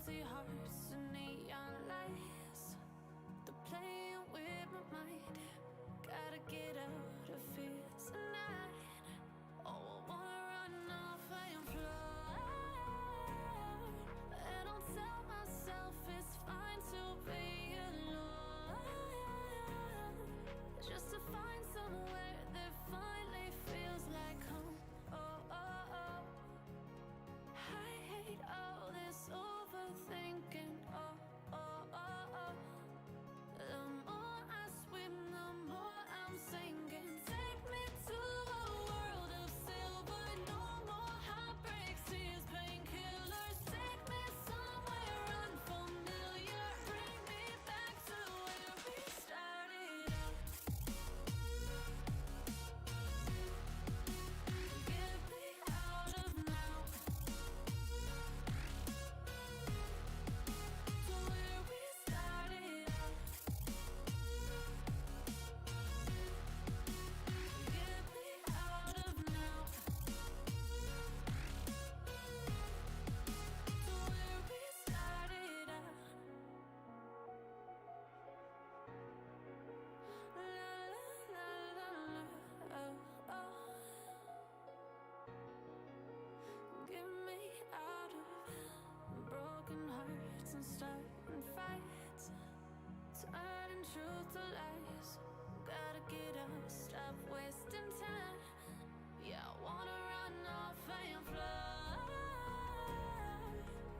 empty hearts and neon lights. They're playing with my mind. Gotta get out of here tonight. Oh, I wanna run off and fly. And I'll tell myself it's fine to be alone, just to find somewhere that finally feels like home. Oh, oh, oh. I hate all this overthinking. Oh, oh, oh, oh. The more I swim, the more I'm sinking. Take me to a world of silver. No more heartbreaks, tears, painkillers. Take me somewhere unfamiliar. Bring me back to where we started out. Get me out of now. To where we started out. Get me out of now. To where we started out. La la la la la. Oh, oh. Get me out of broken hearts and starting fights, turning truth to lies. Gotta get up, stop wasting time. Yeah, I wanna run off and fly.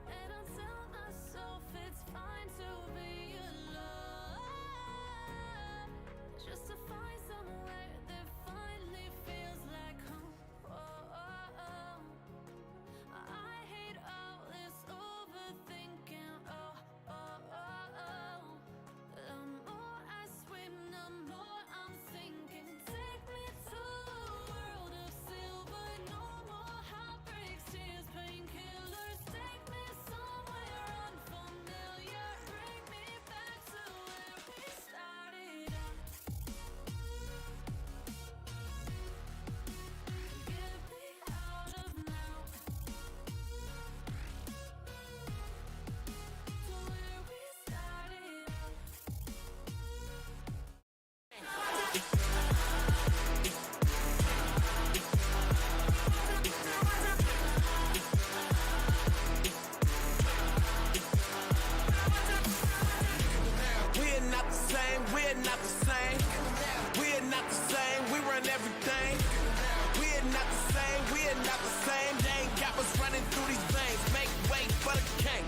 And I'll tell myself it's fine to be alone, just to find somewhere that finally feels like home. Oh, oh, oh. I hate all this overthinking. Oh, oh, oh, oh. The more I swim, the more I'm sinking. Take me to a world of silver. No more heartbreaks, tears, painkillers. Take me somewhere unfamiliar. Bring me back to where we started out. Get me out of now. To where we started out. We're not the same, we're not the same. We're not the same, we run everything. We're not the same, we're not the same. They ain't got us running through these veins. Make way for the king.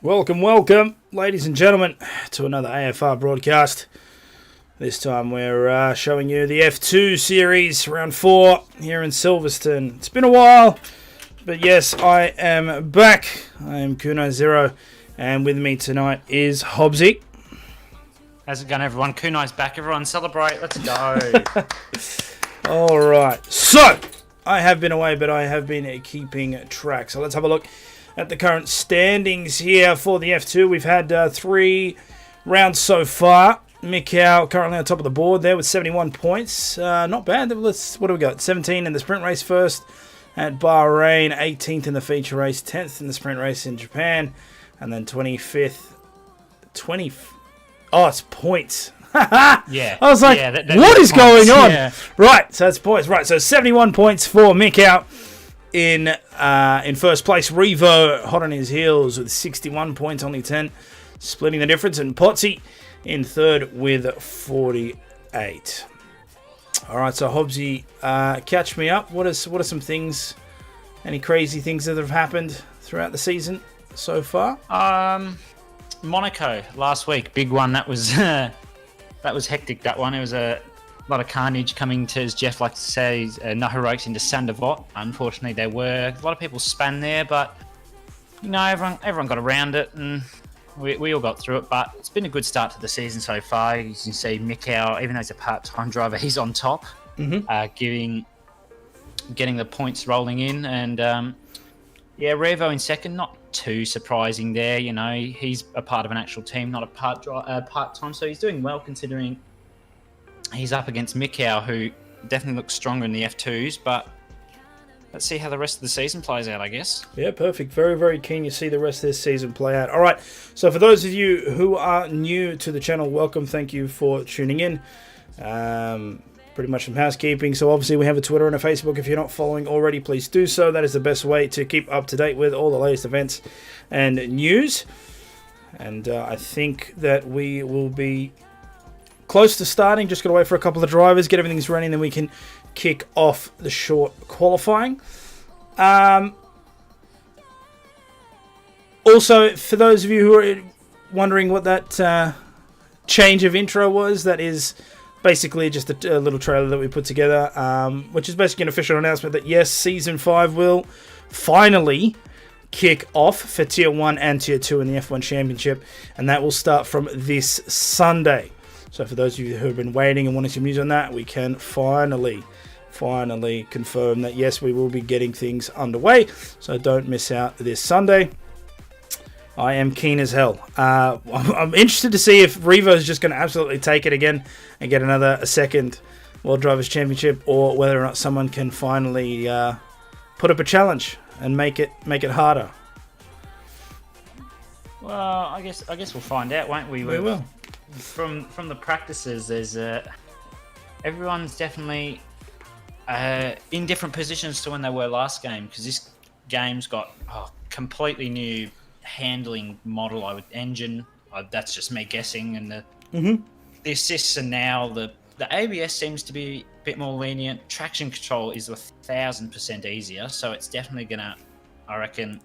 Welcome, welcome, ladies and gentlemen, to another AFR broadcast. This time we're showing you the F2 series, round 4, here in Silverstone. It's been a while, but yes, I am back. I am Kuno Zero, and with me tonight is Hobbsy. How's it going, everyone? Kunai's back. Everyone celebrate. Let's go. All right, so I have been away, but I have been keeping track. So let's have a look at the current standings here for the F2. We've had 3 rounds so far. Mikau currently on top of the board there with 71 points. Not bad. What do we got? 17 in the sprint race first at Bahrain, 18th in the feature race, 10th in the sprint race in Japan, and then 25th. Oh, it's points. Yeah. I was like, what is going on? Yeah. Right, so that's points. Right, so 71 points for Mikau. in first place. Revo hot on his heels with 61 points, only 10, splitting the difference. And Potsy in third with 48. All right, so Hobbsy, catch me up. What are some things, any crazy things that have happened throughout the season so far? Monaco last week, big one. That was that was hectic. That one. It was a lot of carnage coming to, as Jeff likes to say, no heroics into Sandavot. Unfortunately, there were a lot of people span there, but you know, everyone got around it, and we all got through it. But it's been a good start to the season so far. You can see Mikau, even though he's a part-time driver, he's on top, getting the points rolling in, and Revo in second. Not too surprising there. You know, he's a part of an actual team, not a part-time, so he's doing well considering he's up against Mikau, who definitely looks stronger in the F2s, but let's see how the rest of the season plays out, I guess. Yeah, perfect. Very, very keen to see the rest of this season play out. All right, so for those of you who are new to the channel, welcome. Thank you for tuning in. Pretty much some housekeeping. So obviously we have a Twitter and a Facebook. If you're not following already, please do so. That is the best way to keep up to date with all the latest events and news. And I think that we will be close to starting. Just got to wait for a couple of drivers, get everything's running, then we can kick off the short qualifying. Also, for those of you who are wondering what that change of intro was, that is basically just a little trailer that we put together, which is basically an official announcement that yes, Season 5 will finally kick off for Tier 1 and Tier 2 in the F1 Championship, and that will start from this Sunday. So for those of you who have been waiting and wanting some news on that, we can finally confirm that yes, we will be getting things underway, so don't miss out this Sunday. I am keen as hell. I'm interested to see if Revo is just going to absolutely take it again and get a second World Drivers' Championship, or whether or not someone can finally put up a challenge and make it harder. Well, I guess we'll find out, won't we? We will. From the practices, there's everyone's definitely in different positions to when they were last game, because this game's got completely new handling model, engine. That's just me guessing, and the assists are now the ABS seems to be a bit more lenient. Traction control is 1,000% easier, so it's definitely gonna, I reckon,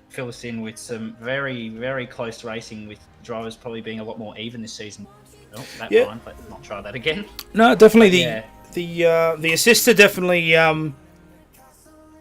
fill us in with some very, very close racing, with drivers probably being a lot more even this season. Line, but not try that again. No, definitely the assists are definitely. I'm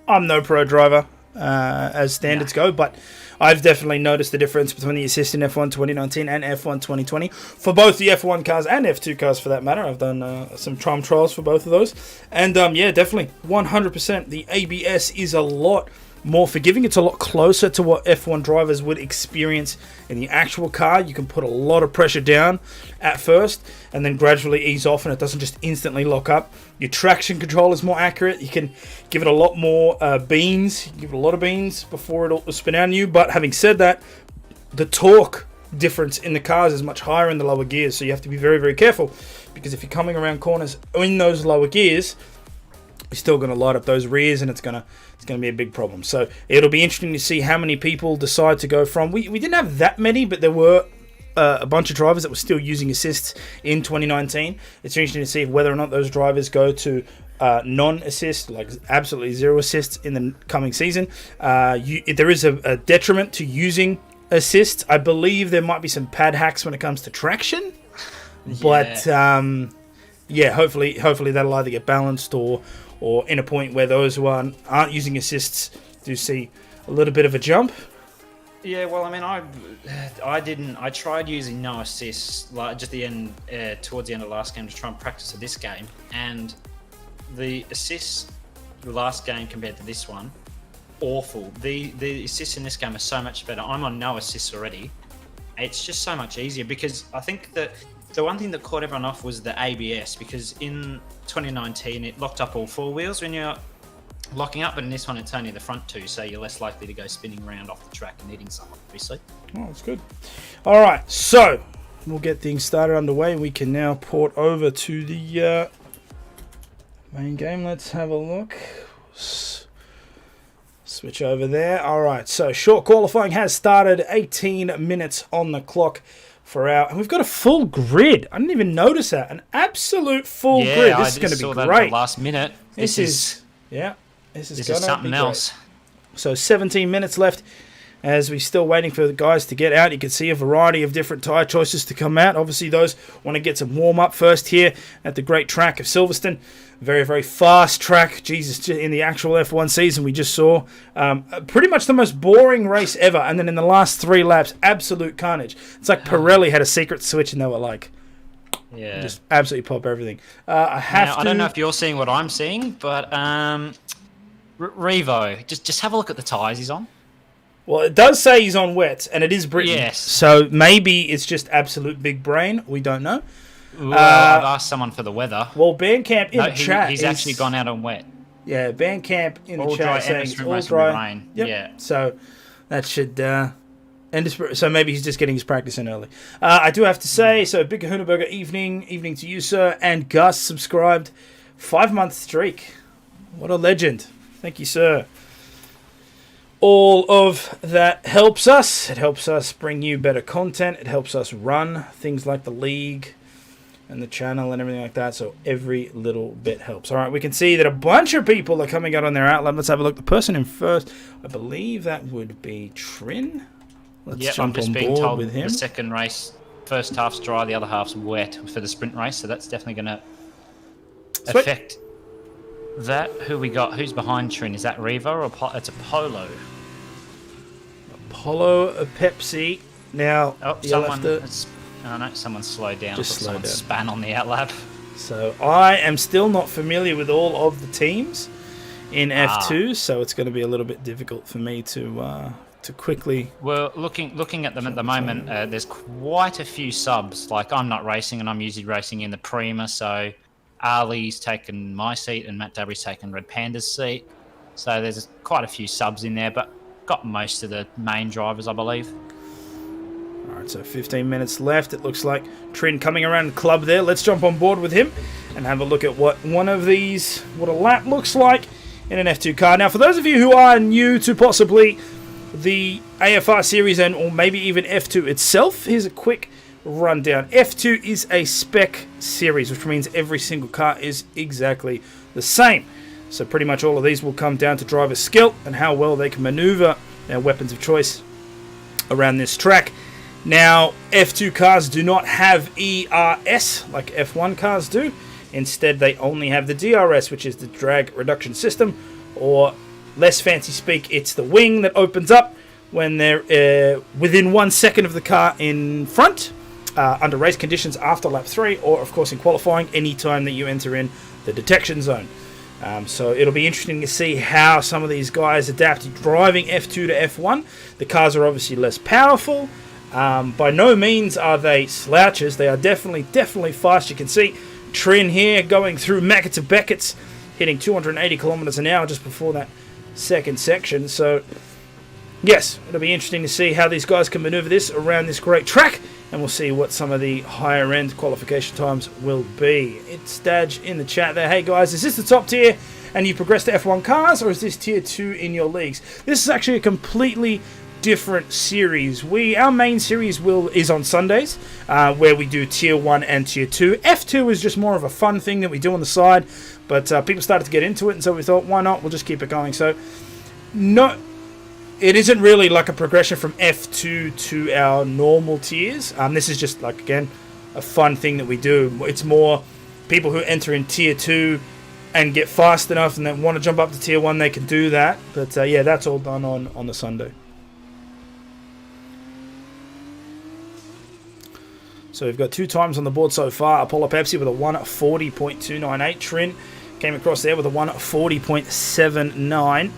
no pro driver as standards go, but I've definitely noticed the difference between the assist in F1 2019 and F1 2020 for both the F1 cars and F2 cars for that matter. I've done some time trials for both of those, and definitely 100%. The ABS is a lot more forgiving. It's a lot closer to what F1 drivers would experience in the actual car. You can put a lot of pressure down at first and then gradually ease off, and it doesn't just instantly lock up. Your traction control is more accurate. You can give it a lot more beans. You give it a lot of beans before it'll spin out on you. But having said that, the torque difference in the cars is much higher in the lower gears, so you have to be very, very careful, because if you're coming around corners in those lower gears, you're still going to light up those rears, and it's going to be a big problem. So it'll be interesting to see how many people decide to go from. We didn't have that many, but there were a bunch of drivers that were still using assists in 2019. It's interesting to see whether or not those drivers go to non-assist, like absolutely zero assists in the coming season. There is a detriment to using assists. I believe there might be some pad hacks when it comes to traction, but hopefully that'll either get balanced or in a point where those who aren't using assists do see a little bit of a jump. Yeah, well, I mean, I tried using no assists just towards the end of the last game to try and practice for this game, and the assists the last game compared to this one, awful. The assists in this game are so much better. I'm on no assists already. It's just so much easier, because I think that the one thing that caught everyone off was the ABS, because in 2019 it locked up all four wheels when you're locking up, but in this one it's only the front two, so you're less likely to go spinning around off the track and hitting someone, obviously. Oh, that's good. All right, so we'll get things started underway. We can now port over to the main game. Let's have a look. Switch over there. All right, so short qualifying has started. 18 minutes on the clock for our... And we've got a full grid. I didn't even notice that. An absolute full grid. This is going to be that great. At the last minute. This is something else. So 17 minutes left as we're still waiting for the guys to get out. You can see a variety of different tyre choices to come out. Obviously, those want to get some warm-up first here at the great track of Silverstone. Very, very fast track. Jesus, in the actual F1 season we just saw pretty much the most boring race ever. And then in the last 3 laps, absolute carnage. It's like Pirelli had a secret switch and they were like, yeah, just absolutely pop everything. I don't know if you're seeing what I'm seeing, but Revo, just have a look at the tyres he's on. Well, it does say he's on wet, and it is Britain. Yes. So maybe it's just absolute big brain. We don't know. Well, I've asked someone for the weather. Well, Bandcamp in the chat he's actually gone out on wet. Yeah, Bandcamp in all the chat dry, saying it's all dry. rain. Yep. Yeah. So that should... so maybe he's just getting his practice in early. I do have to say, so Big Kahuna Burger, evening to you, sir. And Gus subscribed. 5-month streak. What a legend. Thank you, sir. All of that helps us. It helps us bring you better content. It helps us run things like the league and the channel and everything like that. So every little bit helps. All right, we can see that a bunch of people are coming out on their outlap. Let's have a look. The person in first, I believe that would be Trin. Let's jump I'm just on being board told with him. the second race, first half's dry, the other half's wet for the sprint race. So that's definitely going to affect that. Who we got? Who's behind Trin? Is that Reva or it's a Polo? Apollo, a Pepsi. Now, someone slowed down. Just slow down. Span on the outlap. So I am still not familiar with all of the teams in F2, so it's going to be a little bit difficult for me to quickly. Well, looking at them at the moment, there's quite a few subs. Like I'm not racing, and I'm usually racing in the Prima, so Ali's taken my seat, and Matt Dabry's taken Red Panda's seat. So there's quite a few subs in there, but got most of the main drivers, I believe. All right, so 15 minutes left. It looks like Trin coming around the club there. Let's jump on board with him and have a look at what a lap looks like in an F2 car. Now, for those of you who are new to possibly the AFR series or maybe even F2 itself, here's a quick rundown. F2 is a spec series, which means every single car is exactly the same. So pretty much all of these will come down to driver skill and how well they can maneuver their weapons of choice around this track. Now, F2 cars do not have ERS like F1 cars do. Instead, they only have the DRS, which is the drag reduction system, or less fancy speak, it's the wing that opens up when they're within 1 second of the car in front, under race conditions after lap 3, or of course in qualifying anytime that you enter in the detection zone. So it'll be interesting to see how some of these guys adapt driving F2 to F1. The cars are obviously less powerful. By no means are they slouches. They are definitely fast. You can see Trin here going through Mackets of Beckett's, hitting 280 kilometers an hour just before that second section. So yes, it'll be interesting to see how these guys can maneuver this around this great track, and we'll see what some of the higher end qualification times will be. It's Stadge in the chat there. Hey guys, is this the top tier and you progress to F1 cars, or is this tier 2 in your leagues? This is actually a completely different series. Our main series is on Sundays, where we do tier 1 and tier 2. F2 is just more of a fun thing that we do on the side, but people started to get into it, and so we thought, why not? We'll just keep it going. So no, it isn't really like a progression from F2 to our normal tiers. This is just like, again, a fun thing that we do. It's more people who enter in tier 2 and get fast enough and then want to jump up to tier 1, they can do that. But yeah, that's all done on the Sunday. So we've got 2 times on the board so far. Apollo Pepsi with a 1:40.298. Trin came across there with a 1:40.79.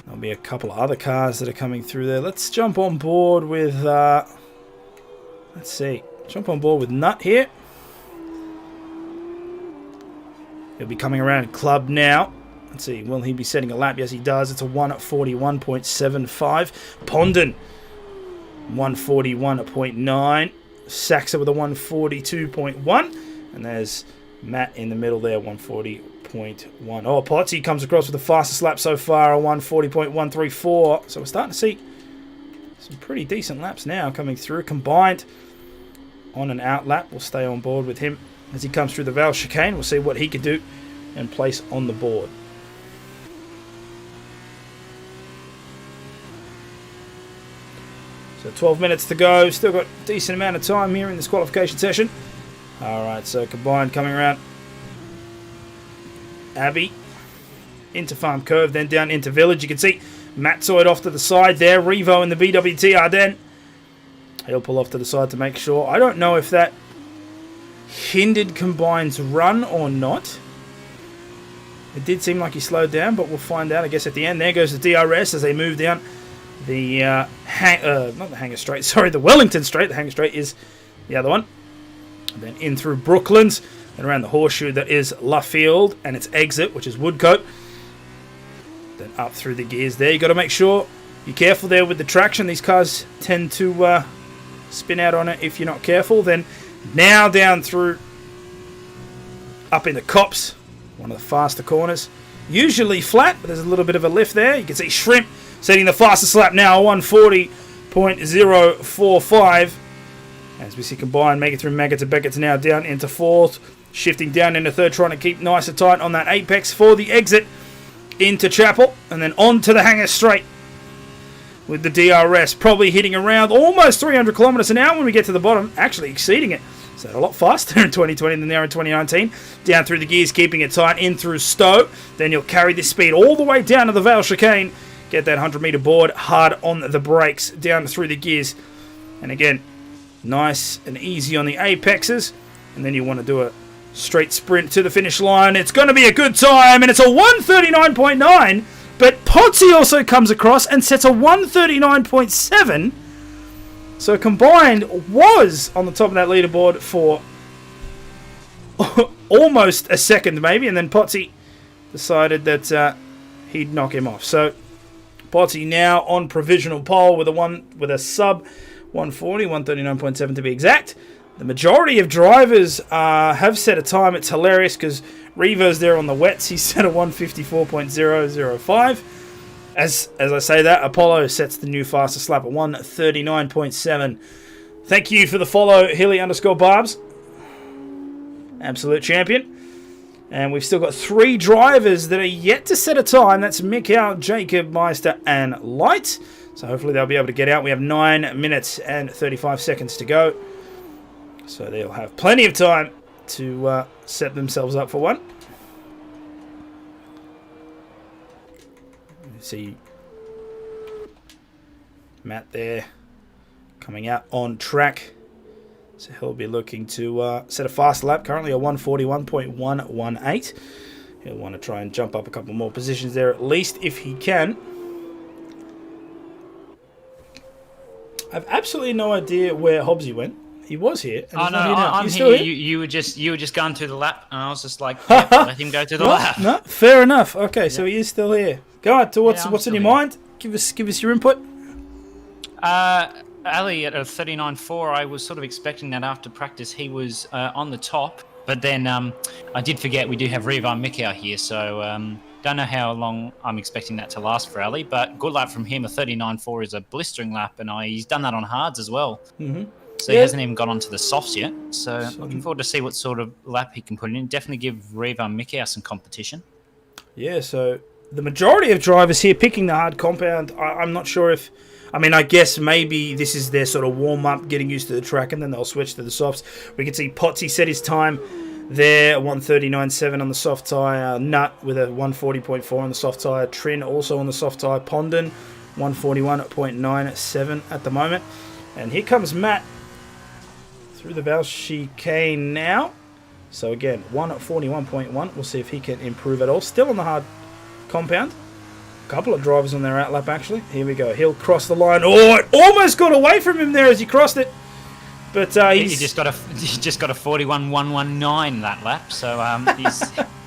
There'll be a couple of other cars that are coming through there. Let's jump on board with... let's see. Jump on board with Nut here. He'll be coming around club now. Let's see. Will he be setting a lap? Yes, he does. It's a 1:41.75. Pondon, 1:41.9. Saxa with a 1:42.1. And there's Matt in the middle there, 140.1. Oh, Potsy comes across with the fastest lap so far, a 140.134. So we're starting to see some pretty decent laps now coming through. Combined on an out lap. We'll stay on board with him as he comes through the Vale chicane. We'll see what he can do and place on the board. So 12 minutes to go. Still got a decent amount of time here in this qualification session. Alright, so combined coming around Abbey into Farm Curve, then down into Village. You can see Matzoid off to the side there. Revo in the BWT Ardennes. He'll pull off to the side to make sure. I don't know if that hindered Combine's run or not. It did seem like he slowed down, but we'll find out, I guess, at the end. There goes the DRS as they move down the not the Hanger Straight, sorry, the Wellington Straight. The Hanger Straight is the other one. And then in through Brooklands and around the horseshoe that is Luffield and its exit, which is Woodcote. Then up through the gears there. You got to make sure you're careful there with the traction. These cars tend to spin out on it if you're not careful. Then now down through up into Cops, one of the faster corners. Usually flat, but there's a little bit of a lift there. You can see Shrimp setting the fastest lap now, 140.045. As we see Combine make it through Maggots and Beckett's now down into fourth, shifting down into third, trying to keep nice and tight on that apex for the exit into Chapel, and then on to the Hanger Straight with the DRS, probably hitting around almost 300 kilometers an hour when we get to the bottom, actually exceeding it. So a lot faster in 2020 than they are in 2019. Down through the gears, keeping it tight, in through Stowe. Then you'll carry this speed all the way down to the Vale chicane. Get that 100-meter board hard on the brakes, down through the gears. And again, nice and easy on the apexes. And then you want to do a straight sprint to the finish line. It's going to be a good time, and it's a 139.9. But Potsy also comes across and sets a 139.7. So Combined was on the top of that leaderboard for almost a second maybe, and then Potsy decided that he'd knock him off. So Potsy now on provisional pole with a sub 140, 139.7 to be exact. The majority of drivers have set a time. It's hilarious because Revo's there on the wets. He's set a 154.005. As I say that, Apollo sets the new fastest lap at 139.7. Thank you for the follow, Hilly_Barbs. Absolute champion. And we've still got 3 drivers that are yet to set a time. That's Mikhail, Jacob, Meister, and Light. So hopefully they'll be able to get out. We have 9 minutes and 35 seconds to go. So they'll have plenty of time to set themselves up for one. See Matt there coming out on track. So he'll be looking to set a fast lap. Currently a 141.118. He'll want to try and jump up a couple more positions there at least if he can. I've absolutely no idea where Hobbsy went. He was here. And oh no, I'm here. here. You were just going through the lap, and I was just like, yeah, let him go through the lap. No, fair enough. Okay, yeah. So he is still here. Go on to what's in your mind. Give us your input. Ali at a 39.4. I was sort of expecting that after practice he was on the top, but then I did forget we do have Revo and Mikhail here, so don't know how long I'm expecting that to last for Ali. But good lap from him. A 39.4 is a blistering lap, and he's done that on hards as well. Mm-hmm. So he hasn't even got onto the softs yet. So looking forward to see what sort of lap he can put in. Definitely give Revo and Mikhail some competition. Yeah, so the majority of drivers here picking the hard compound. I'm not sure if... I guess maybe this is their sort of warm-up, getting used to the track, and then they'll switch to the softs. We can see Potsy set his time there, 139.7 on the soft tyre. Nut with a 140.4 on the soft tyre. Trin also on the soft tyre. Pondon, 141.97 at the moment. And here comes Matt through the Vale chicane now. So again, 141.1. We'll see if he can improve at all. Still on the hard compound. A couple of drivers on their outlap actually. Here we go. He'll cross the line. Oh, it almost got away from him there as he crossed it. But he just got a 41.119 that lap. So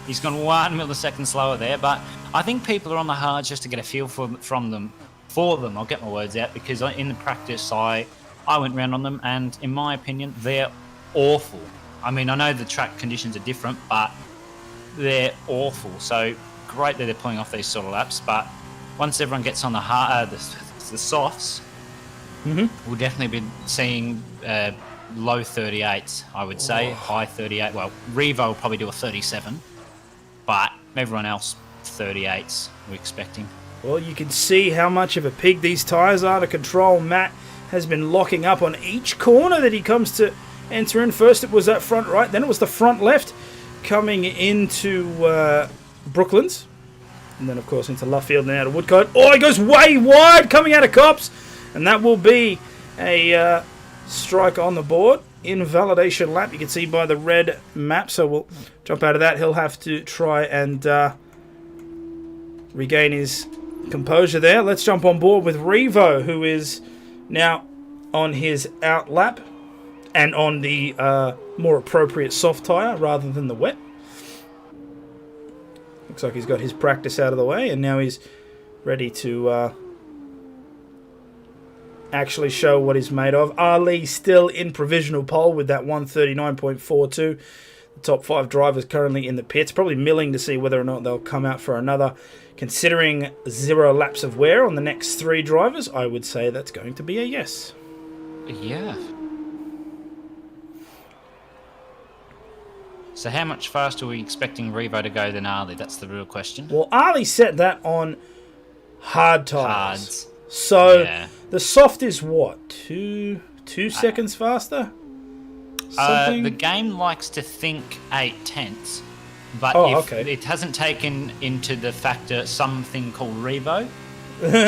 he's gone 1 millisecond slower there. But I think people are on the hards just to get a feel for them. I'll get my words out, because in the practice I went round on them, and in my opinion they're awful. I mean, I know the track conditions are different, but they're awful. So great that they're pulling off these sort of laps, but once everyone gets on the softs, we'll definitely be seeing low 38s, I would say. High 38. Well, Revo will probably do a 37, but everyone else 38s we're expecting. Well, you can see how much of a pig these tyres are to control. Matt has been locking up on each corner that he comes to enter in. First it was that front right, then it was the front left coming into Brooklands. And then, of course, into Luffield and out of Woodcote. Oh, he goes way wide coming out of Cops. And that will be a strike on the board. Invalidation lap, you can see by the red map. So we'll jump out of that. He'll have to try and regain his composure there. Let's jump on board with Revo, who is now on his out lap and on the more appropriate soft tyre rather than the wet. Looks like he's got his practice out of the way, and now he's ready to actually show what he's made of. Ali still in provisional pole with that 139.42. The top 5 drivers currently in the pits, probably milling to see whether or not they'll come out for another. Considering 0 laps of wear on the next 3 drivers, I would say that's going to be a yes. Yeah. So how much faster are we expecting Revo to go than Ali? That's the real question. Well, Ali set that on hard tyres. Hards. So Yeah. the soft is what? 2 seconds faster? Something? The game likes to think 8/10, but it hasn't taken into the factor something called Revo.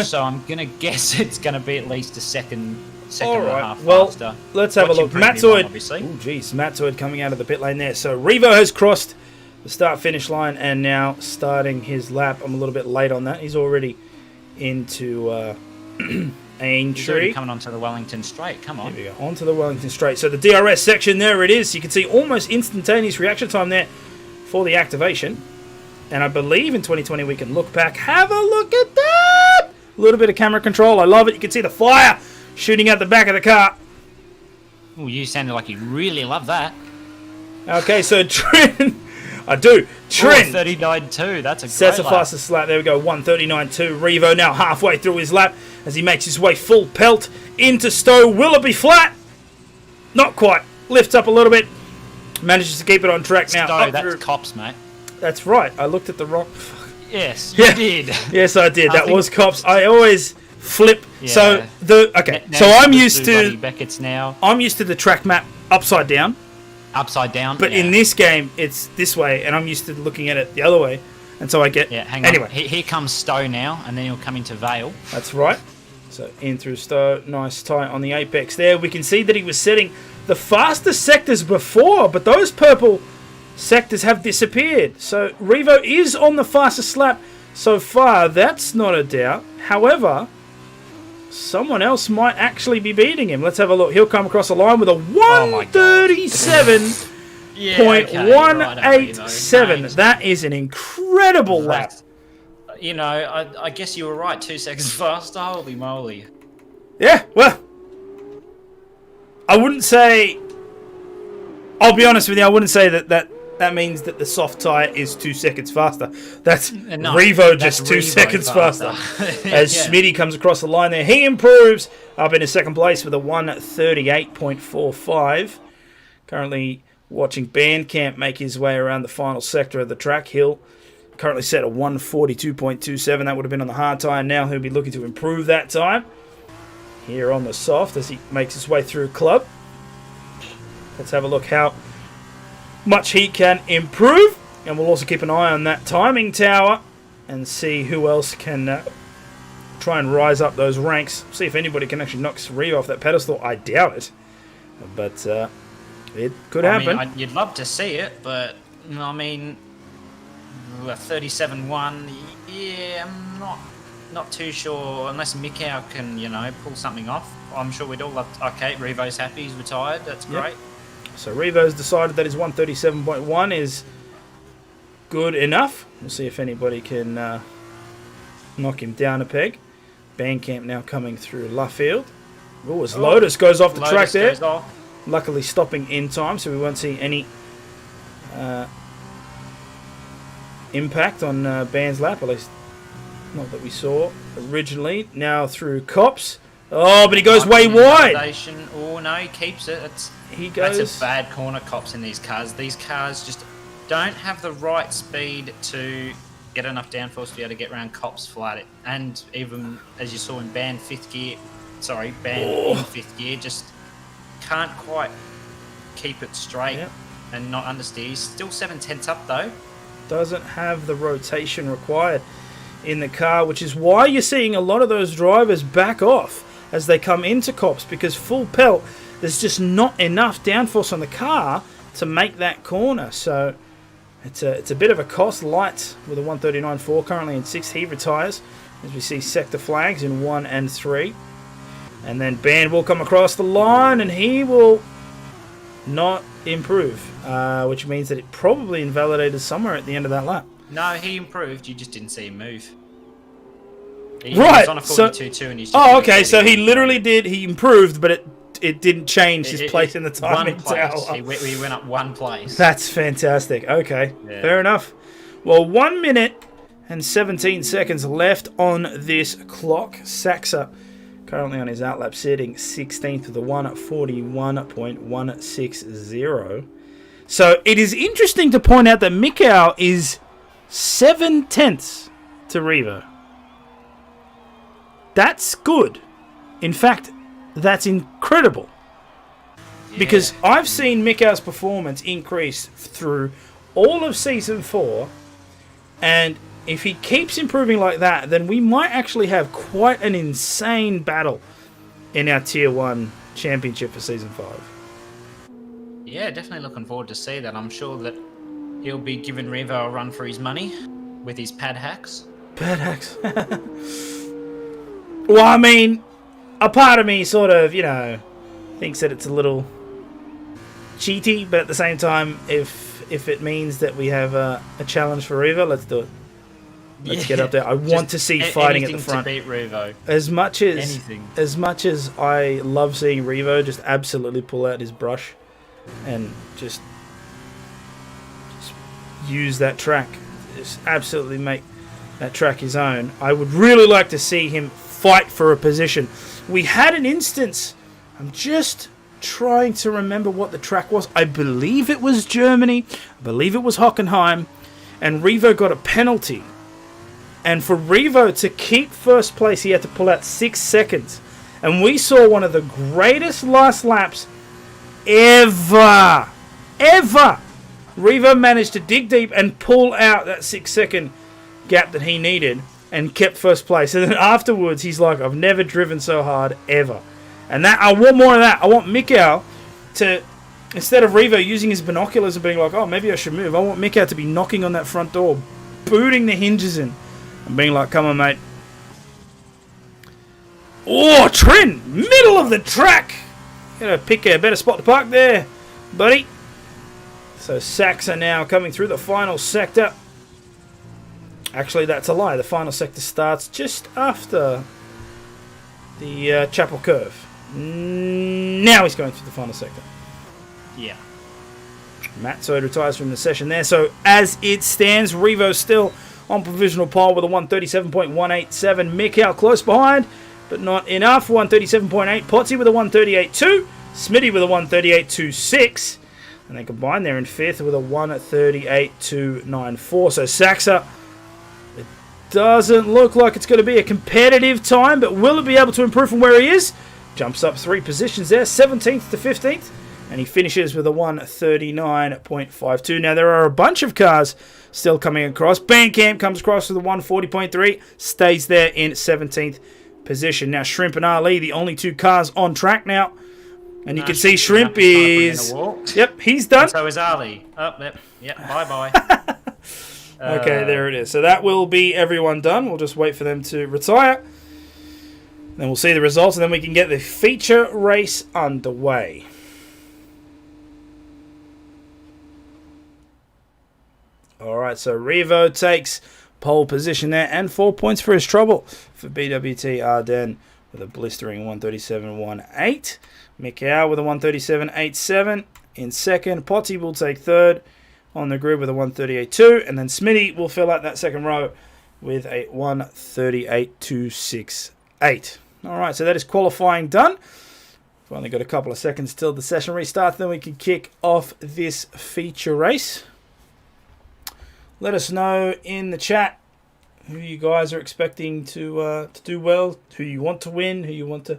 So I'm going to guess it's going to be at least a second All and a right. half Well, faster. let's have a look. Watching Matzoid. Preview, obviously. Oh, geez. Matzoid coming out of the pit lane there. So Revo has crossed the start-finish line and now starting his lap. I'm a little bit late on that. He's already into He's already Aintree. coming onto the Wellington Straight. Come on. Here we go. Onto the Wellington Straight. So the DRS section, there it is. You can see almost instantaneous reaction time there for the activation. And I believe in 2020 we can look back. Have a look at that! A little bit of camera control. I love it. You can see the fire shooting out the back of the car. Oh, you sounded like you really love that. Okay, so Trent... I do. Trent 39.2. That's a sets great the lap. fastest lap. There we go. 139.2. Revo now halfway through his lap as he makes his way full pelt into Stowe. Will it be flat? Not quite. Lifts up a little bit. Manages to keep it on track now. Stowe, Up that's through- Cops, mate. That's right. I looked at the wrong... Yes, you did. Yes, I did. I That think- was Cops. I always flip. Yeah. So okay. Now So I'm it's used Buddy to Beckett's now the track map upside down, upside down. but in this game it's this way, and I'm used to looking at it the other way, and so I get. hang anyway, on. Here comes Stowe now, and then he'll come into Vale. that's right. So in through Stowe, nice tie on the apex there. We can see that he was setting the fastest sectors before, but those purple sectors have disappeared. So Revo is on the fastest lap so far. That's not a doubt. However, someone else might actually be beating him. Let's have a look. He'll come across the line with a 137.187. That is an incredible lap. You know, I guess you were right. 2 seconds faster. Holy moly! Yeah, well, I wouldn't say... I'll be honest with you, I wouldn't say that means that the soft tyre is 2 seconds faster. That's Revo just that's 2 Revo seconds faster. Yeah. As Smitty comes across the line there, he improves up into second place with a 138.45. Currently watching Bandcamp make his way around the final sector of the track. He'll currently set a 142.27. That would have been on the hard tyre. Now he'll be looking to improve that time here on the soft as he makes his way through club. Let's have a look how much he can improve, and we'll also keep an eye on that timing tower and see who else can try and rise up those ranks. See if anybody can actually knock Revo off that pedestal. I doubt it, but it could happen. I mean, you'd love to see it, but I mean, a 37.1. Yeah, I'm not too sure unless Mikau can, pull something off. I'm sure we'd all love. Okay, Revo's happy. He's retired. That's great. Yep. So Revo's decided that his 137.1 is good enough. We'll see if anybody can knock him down a peg. Bandcamp now coming through Luffield. Oh, as Lotus goes off the track there. Goes off. luckily stopping in time, so we won't see any impact on Band's lap, at least not that we saw originally. Now through Cops. Oh, but he goes way wide. Oh, no, he keeps it. That's a bad corner, Cops, in these cars. These cars just don't have the right speed to get enough downforce to be able to get around Cops flat. And even, as you saw in Band in fifth gear, just can't quite keep it straight and not understeer. He's still 7/10 up, though. Doesn't have the rotation required in the car, which is why you're seeing a lot of those drivers back off as they come into Cops, because full pelt, there's just not enough downforce on the car to make that corner. So it's a bit of a cost. Light with a 139.4 currently in 6th. He retires as we see sector flags in 1 and 3. And then Band will come across the line and he will not improve, which means that it probably invalidated somewhere at the end of that lap. No, he improved. You just didn't see him move. He was on a 42.2 and he's just okay, so he literally did. He improved, but it didn't change his place in the timing tower. He went up 1 place. That's fantastic. Okay, fair enough. Well, 1 minute and 17 seconds left on this clock. Saxa currently on his outlap setting 16th with a 1:41.160. So it is interesting to point out that Mikau is 7/10 to Revo. That's good. In fact, that's incredible. Because I've seen Mikau's performance increase through all of Season 4, and if he keeps improving like that, then we might actually have quite an insane battle in our Tier 1 championship for Season 5. Yeah, definitely looking forward to see that. I'm sure that he'll be giving Revo a run for his money with his pad hacks. Pad hacks? Well, I mean, a part of me sort of, thinks that it's a little cheaty, but at the same time, if it means that we have a challenge for Revo, let's do it. Let's get up there. I want to see fighting at the front. To beat Revo. As much as I love seeing Revo just absolutely pull out his brush and just use that track, just absolutely make that track his own, I would really like to see him fight for a position. We had an instance, I'm just trying to remember what the track was. I believe it was Germany, I believe it was Hockenheim, and Revo got a penalty. And for Revo to keep first place, he had to pull out 6 seconds. And we saw one of the greatest last laps ever. Revo managed to dig deep and pull out that 6-second gap that he needed and kept first place. And then afterwards, he's like, I've never driven so hard ever. And that I want more of that. I want Mikau to, instead of Revo using his binoculars and being like, oh, maybe I should move, I want Mikau to be knocking on that front door, booting the hinges in, and being like, come on, mate. Oh, Trin! Middle of the track! Gotta pick a better spot to park there, buddy. So Saxa now coming through the final sector. Actually, that's a lie. The final sector starts just after the Chapel Curve. Now he's going through the final sector. Yeah. Matt Soid retires from the session there. So as it stands, Revo still on provisional pole with a 137.187. Mikau close behind, but not enough. 137.8. Potsy with a 138.2. Smitty with a 138.26. And they combine there in fifth with a 138.294. So Saxa, it doesn't look like it's going to be a competitive time, but will it be able to improve from where he is? Jumps up 3 positions there, 17th to 15th. And he finishes with a 139.52. Now, there are a bunch of cars still coming across. Bandcamp comes across with a 140.3. Stays there in 17th position. Now, Shrimp and Ali, the only 2 cars on track now. And you can see Shrimp is... Yep, he's done. So is Ali. Oh, yep, bye-bye. Okay, there it is. So that will be everyone done. We'll just wait for them to retire. Then we'll see the results, and then we can get the feature race underway. Alright, so Revo takes pole position there, and 4 points for his trouble for BWT Ardennes with a blistering 137.18. Mikau with a 137.87 in second. Potty will take third on the grid with a 138.2. And then Smitty will fill out that second row with a 138.268. All right, so that is qualifying done. We've only got a couple of seconds till the session restarts. Then we can kick off this feature race. Let us know in the chat who you guys are expecting to do well, who you want to win, who you want to...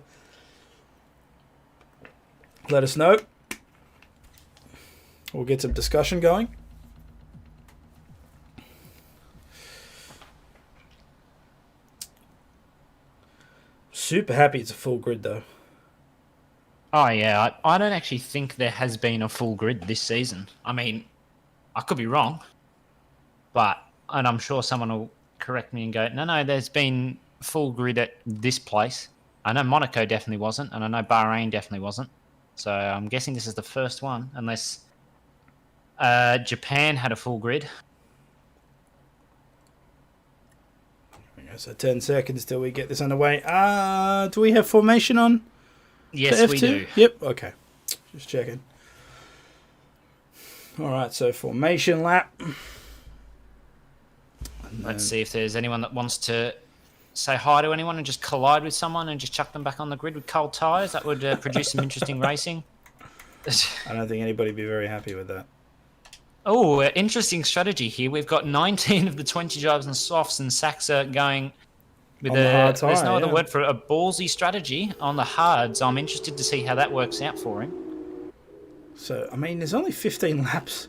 Let us know. We'll get some discussion going. Super happy it's a full grid, though. Oh, yeah. I don't actually think there has been a full grid this season. I mean, I could be wrong, and I'm sure someone will correct me and go, no, there's been full grid at this place. I know Monaco definitely wasn't, and I know Bahrain definitely wasn't. So I'm guessing this is the first one, unless Japan had a full grid. So 10 seconds till we get this underway. Do we have formation on? Yes, we do. Yep, okay. Just checking. All right, so formation lap. Let's see if there's anyone that wants to say hi to anyone and just collide with someone and just chuck them back on the grid with cold tyres. That would produce some interesting racing. I don't think anybody would be very happy with that. Oh, interesting strategy here. We've got 19 of the 20 drivers and softs, and Saxa going with on the hard there's no tyre, other word for it, a ballsy strategy on the hards. I'm interested to see how that works out for him. So, I mean, there's only 15 laps.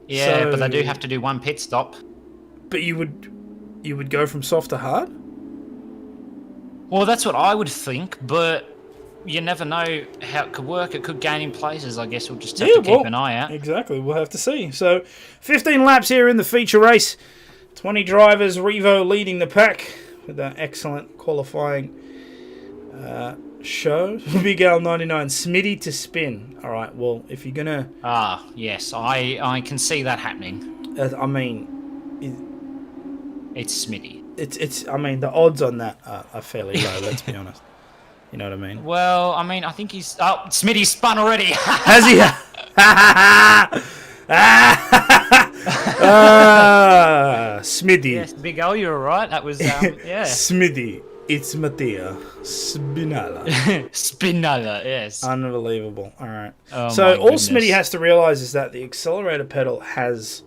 Yeah, So- but they do have to do one pit stop. But you would go from soft to hard? Well, that's what I would think, but you never know how it could work. It could gain in places. I guess we'll just have to keep an eye out. Exactly, we'll have to see. So, 15 laps here in the feature race. 20 drivers, Revo leading the pack with that excellent qualifying show. Big Al 99, Smitty to spin. All right, well, if you're going to... Ah, yes, I can see that happening. I mean... It's Smitty. It's. I mean, the odds on that are fairly low, let's be honest. You know what I mean? Well, I mean, I think he's... Oh, Smitty's spun already. Has he? Smitty. Yes, Big L, you're right. That was, yeah. Smitty. It's Mattia. Spinala. Spinella, yes. Unbelievable. All right. Oh, so my all goodness. Smitty has to realise is that the accelerator pedal has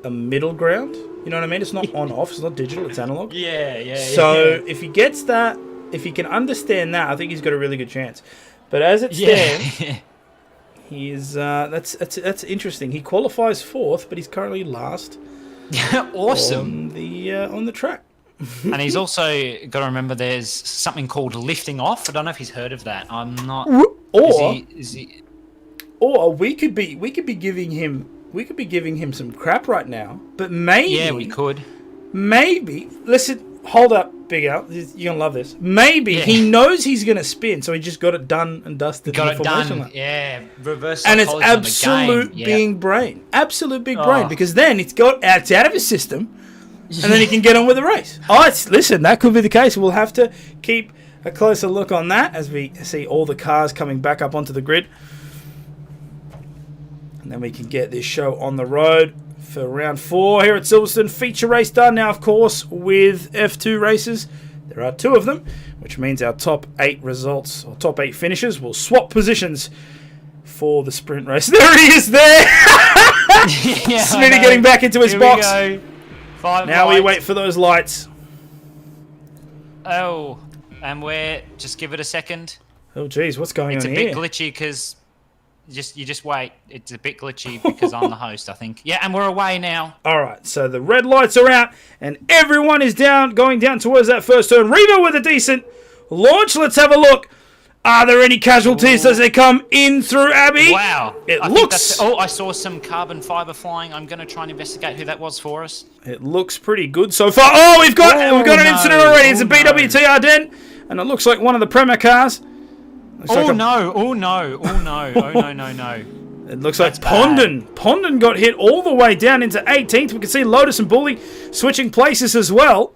a middle ground. You know what I mean? It's not on-off. It's not digital. It's analog. Yeah. So if he gets that, if he can understand that, I think he's got a really good chance. But as it stands, he is. That's interesting. He qualifies fourth, but he's currently last. Awesome. On the track. And he's also got to remember there's something called lifting off. I don't know if he's heard of that. I'm not. Is he? Or we could be giving him some crap right now, but maybe... Yeah, we could. Maybe... Listen, hold up, Big Al. You're going to love this. Maybe he knows he's going to spin, so he just got it done and dusted. Got in the it formation done, lap. yeah. Reverse And it's psychology on the absolute game. big brain. Absolute big brain, because then it's out of his system, and then he can get on with the race. Listen, that could be the case. We'll have to keep a closer look on that as we see all the cars coming back up onto the grid. And then we can get this show on the road for round 4 here at Silverstone. Feature race done now, of course, with F2 races. There are 2 of them, which means our top 8 results, or top 8 finishes, will swap positions for the sprint race. There he is there! Smitty getting back into his box. We go. 5 Now lights. we wait for those lights. Oh, and we're... Just give it a second. Oh, geez, what's going It's on a here? bit glitchy because... You just wait. It's a bit glitchy because I'm the host, I think. Yeah, and we're away now. All right, so the red lights are out, and everyone is going down towards that first turn. Revo with a decent launch. Let's have a look. Are there any casualties as they come in through Abbey? Wow. It I think looks... that's- I saw some carbon fibre flying. I'm going to try and investigate who that was for us. It looks pretty good so far. Oh, we've got an no. incident already. It's a Oh, no. BWT Ardennes, and it looks like one of the Premier cars. Looks like a- No. Oh, no. It looks like That's bad. Pondon got hit all the way down into 18th. We can see Lotus and Bully switching places as well.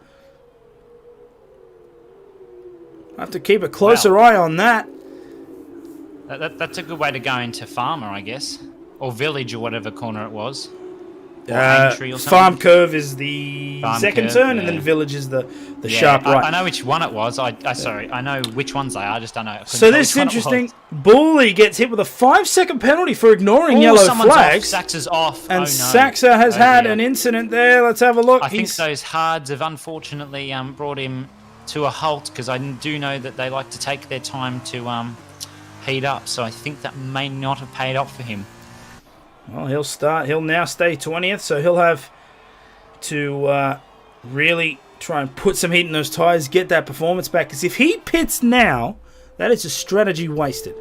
I have to keep a closer eye on that. That's a good way to go into Farmer, I guess. Or Village, or whatever corner it was. Farm Curve is the second curve, turn, and then Village is the sharp right. I know which one it was. Sorry, I know which ones they are. I just don't know. So this is interesting. Bully gets hit with a 5-second penalty for ignoring yellow flags. Sax is off. And Saxa has had an incident there. Let's have a look. I think those hards have unfortunately brought him to a halt, because I do know that they like to take their time to heat up. So I think that may not have paid off for him. Well, he'll now stay 20th, so he'll have to really try and put some heat in those tyres, get that performance back. Because if he pits now, that is a strategy wasted.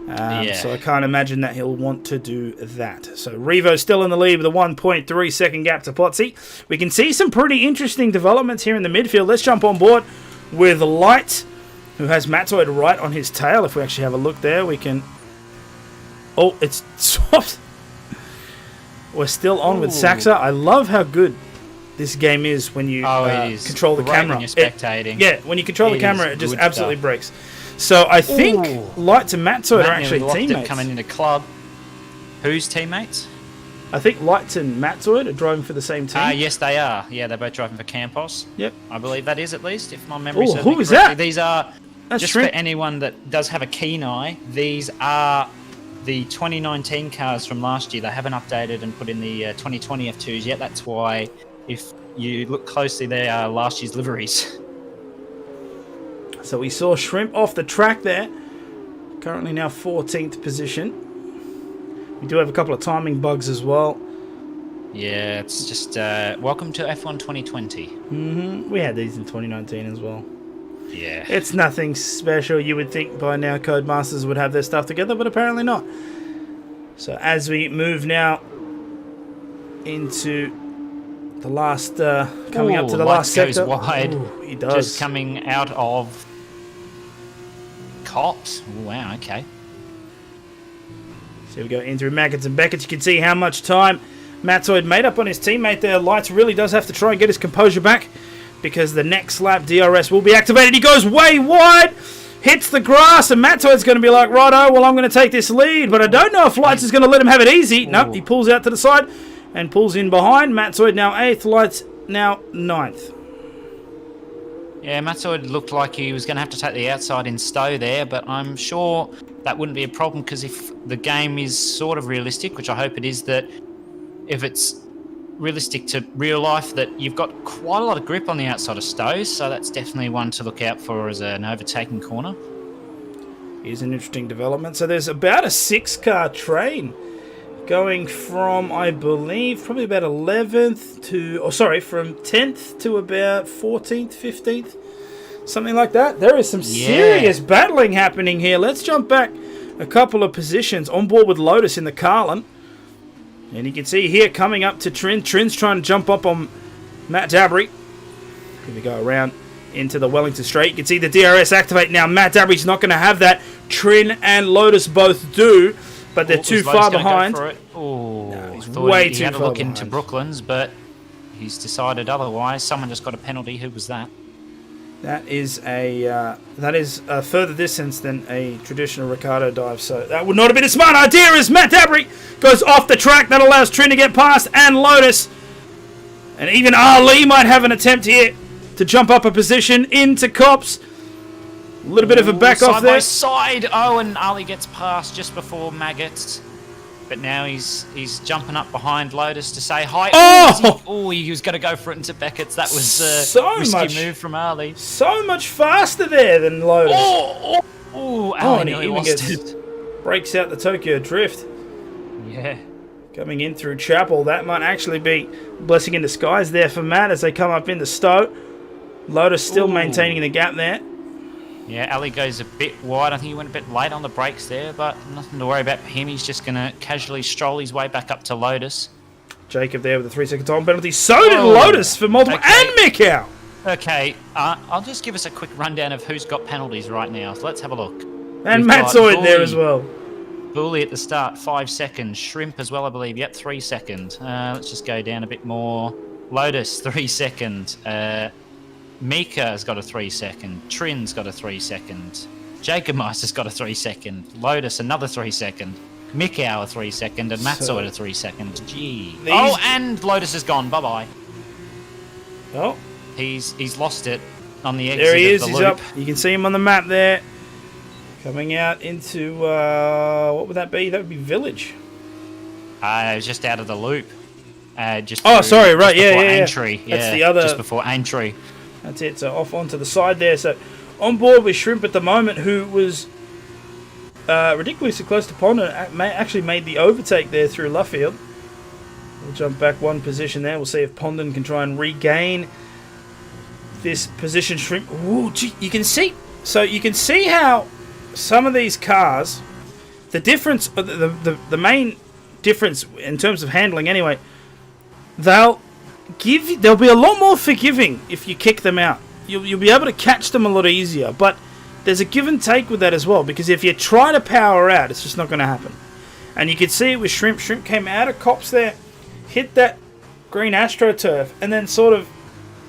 So I can't imagine that he'll want to do that. So Revo's still in the lead with a 1.3 second gap to Potsy. We can see some pretty interesting developments here in the midfield. Let's jump on board with Light, who has Matzoid right on his tail. If we actually have a look there, we can... Oh, it's swapped. We're still on with Saxa. I love how good this game is when you control the camera. When you're spectating. When you control the camera, it just absolutely breaks. So I think Light and Matzoid are actually teammates. Coming into club. Whose teammates? I think Light and Matzoid are driving for the same team. Yes, they are. Yeah, they're both driving for Campos. Yep. I believe that is, at least, if my memory serves me correctly. Who is that? These are, That's just Shrimp. for anyone that does have a keen eye, these are the 2019 cars from last year. They haven't updated and put in the 2020 F2s yet. That's why, if you look closely, they are last year's liveries. So we saw Shrimp off the track there. Currently now 14th position. We do have a couple of timing bugs as well. Yeah, it's just welcome to F1 2020. We had these in 2019 as well. Yeah. It's nothing special. You would think by now Codemasters would have their stuff together, but apparently not. So as we move now into the last, coming up to the last sector. Goes wide. He does. Just coming out of Cops. Wow, okay. So we go in through Maggots and Beckett. You can see how much time Matzoid made up on his teammate there. Lights really does have to try and get his composure back, because the next lap DRS will be activated. He goes way wide, hits the grass, and Matzoid's going to be like, righto, well, I'm going to take this lead, but I don't know if Lights is going to let him have it easy. Nope, he pulls out to the side and pulls in behind. Matzoid now 8th, Lights now 9th. Yeah, Matzoid looked like he was going to have to take the outside in Stowe there, but I'm sure that wouldn't be a problem, because if the game is sort of realistic, which I hope it is, that if it's realistic to real life, that you've got quite a lot of grip on the outside of Stowe, so that's definitely one to look out for as an overtaking corner. Here's an interesting development. So there's about a 6-car train going from, I believe, probably about 11th to, from 10th to about 14th, 15th, something like that. There is some serious battling happening here. Let's jump back a couple of positions. On board with Lotus in the Carlin. And you can see here coming up to Trin. Trin's trying to jump up on Matt Dabry. Here we go around into the Wellington Straight. You can see the DRS activate now. Matt Dabry's not going to have that. Trin and Lotus both do, but they're too far behind. No, he's way too far behind. He had a look into Brooklands, but he's decided otherwise. Someone just got a penalty. Who was that? That is a further distance than a traditional Ricardo dive, so that would not have been a smart idea, as Matt Dabry goes off the track. That allows Trin to get past, and Lotus. And even Ali might have an attempt here to jump up a position into Cops. A little bit of a back off there. Side by side. Oh, and Ali gets past just before Maggots. But now he's jumping up behind Lotus to say hi. He was going to go for it into Beckett's. That was a risky move from Ali. So much faster there than Lotus. Ali and he even breaks out the Tokyo Drift. Yeah. Coming in through Chapel. That might actually be a blessing in disguise there for Matt as they come up into Stowe. Lotus still maintaining the gap there. Yeah, Ali goes a bit wide. I think he went a bit late on the brakes there, but nothing to worry about for him. He's just going to casually stroll his way back up to Lotus. Jacob there with a 3-second time penalty. So did Lotus for multiple. And Mikau. Okay, I'll just give us a quick rundown of who's got penalties right now. So let's have a look. And Matzoid there as well. Bully at the start, 5 seconds. Shrimp as well, I believe. Yep, 3 seconds. Let's just go down a bit more. Lotus, 3 seconds. Mika's got a 3-second. Trin's got a 3-second. Jacob Meister's got a 3-second. Lotus another 3-second. Mikau a 3-second, and Matzo at a 3-second. Gee. Oh, and Lotus is gone. Bye-bye. Oh, He's lost it on the exit there he is. of the He's loop. up. You can see him on the map there. Coming out into, what would that be? That would be Village. It was just out of the loop. Just Oh, through- sorry, right, just yeah, before yeah, yeah. Aintree. That's Yeah, the other- just before Aintree. That's it. So off onto the side there. So on board with Shrimp at the moment, who was ridiculously close to Pond and actually made the overtake there through Luffield. We'll jump back one position there. We'll see if Pondon can try and regain this position. Shrimp. Ooh, gee, you can see. So you can see how some of these cars, the difference, the main difference in terms of handling anyway, they'll be a lot more forgiving if you kick them out. You'll be able to catch them a lot easier, but there's a give and take with that as well, because if you try to power out, it's just not going to happen. And you could see it with Shrimp. Shrimp came out of Cops there, hit that green AstroTurf, and then sort of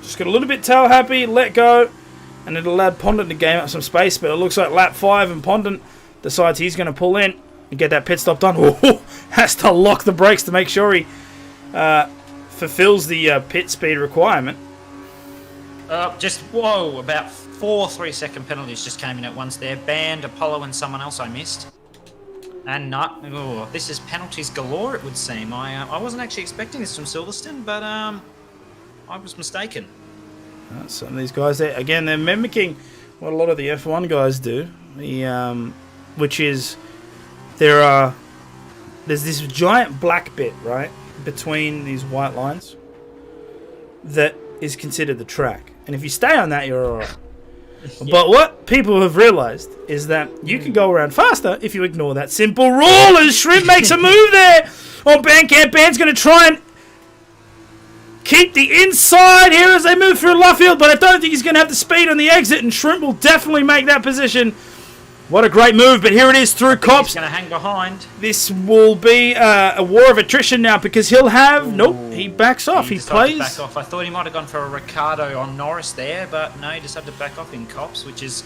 just got a little bit tail happy, let go, and it allowed Pondon to gain up some space. But it looks like lap 5, and Pondon decides he's going to pull in and get that pit stop done. Ooh, has to lock the brakes to make sure he fulfills the pit speed requirement. About 4 3-second penalties just came in at once there. Banned, Apollo, and someone else I missed. And Nut. Oh, this is penalties galore, it would seem. I wasn't actually expecting this from Silverstone, but I was mistaken. Some of these guys there, again, they're mimicking what a lot of the F1 guys do. Which is there's this giant black bit, right, between these white lines that is considered the track. And if you stay on that, you're alright. Yeah. But what people have realised is that you can go around faster if you ignore that simple rule. As Shrimp makes a move there on Bandcamp. Band's going to try and keep the inside here as they move through Luffield, but I don't think he's going to have the speed on the exit, and Shrimp will definitely make that position. What a great move, but here it is through Cops. He's going to hang behind. This will be a war of attrition now, because he'll have... Ooh, nope, he backs off. He plays... back off. I thought he might have gone for a Ricardo on Norris there, but no, he decided to back off in Cops, which is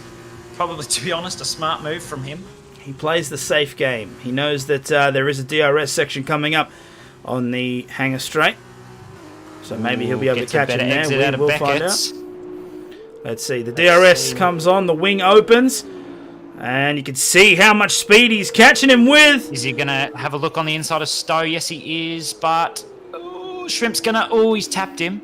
probably, to be honest, a smart move from him. He plays the safe game. He knows that there is a DRS section coming up on the Hangar Straight, so maybe he'll be able to catch him there. We'll find out. Let's see. The DRS comes on. The wing opens. And you can see how much speed he's catching him with. Is he going to have a look on the inside of Stowe? Yes, he is, but... Ooh, Shrimp's going to... Oh, he's tapped him.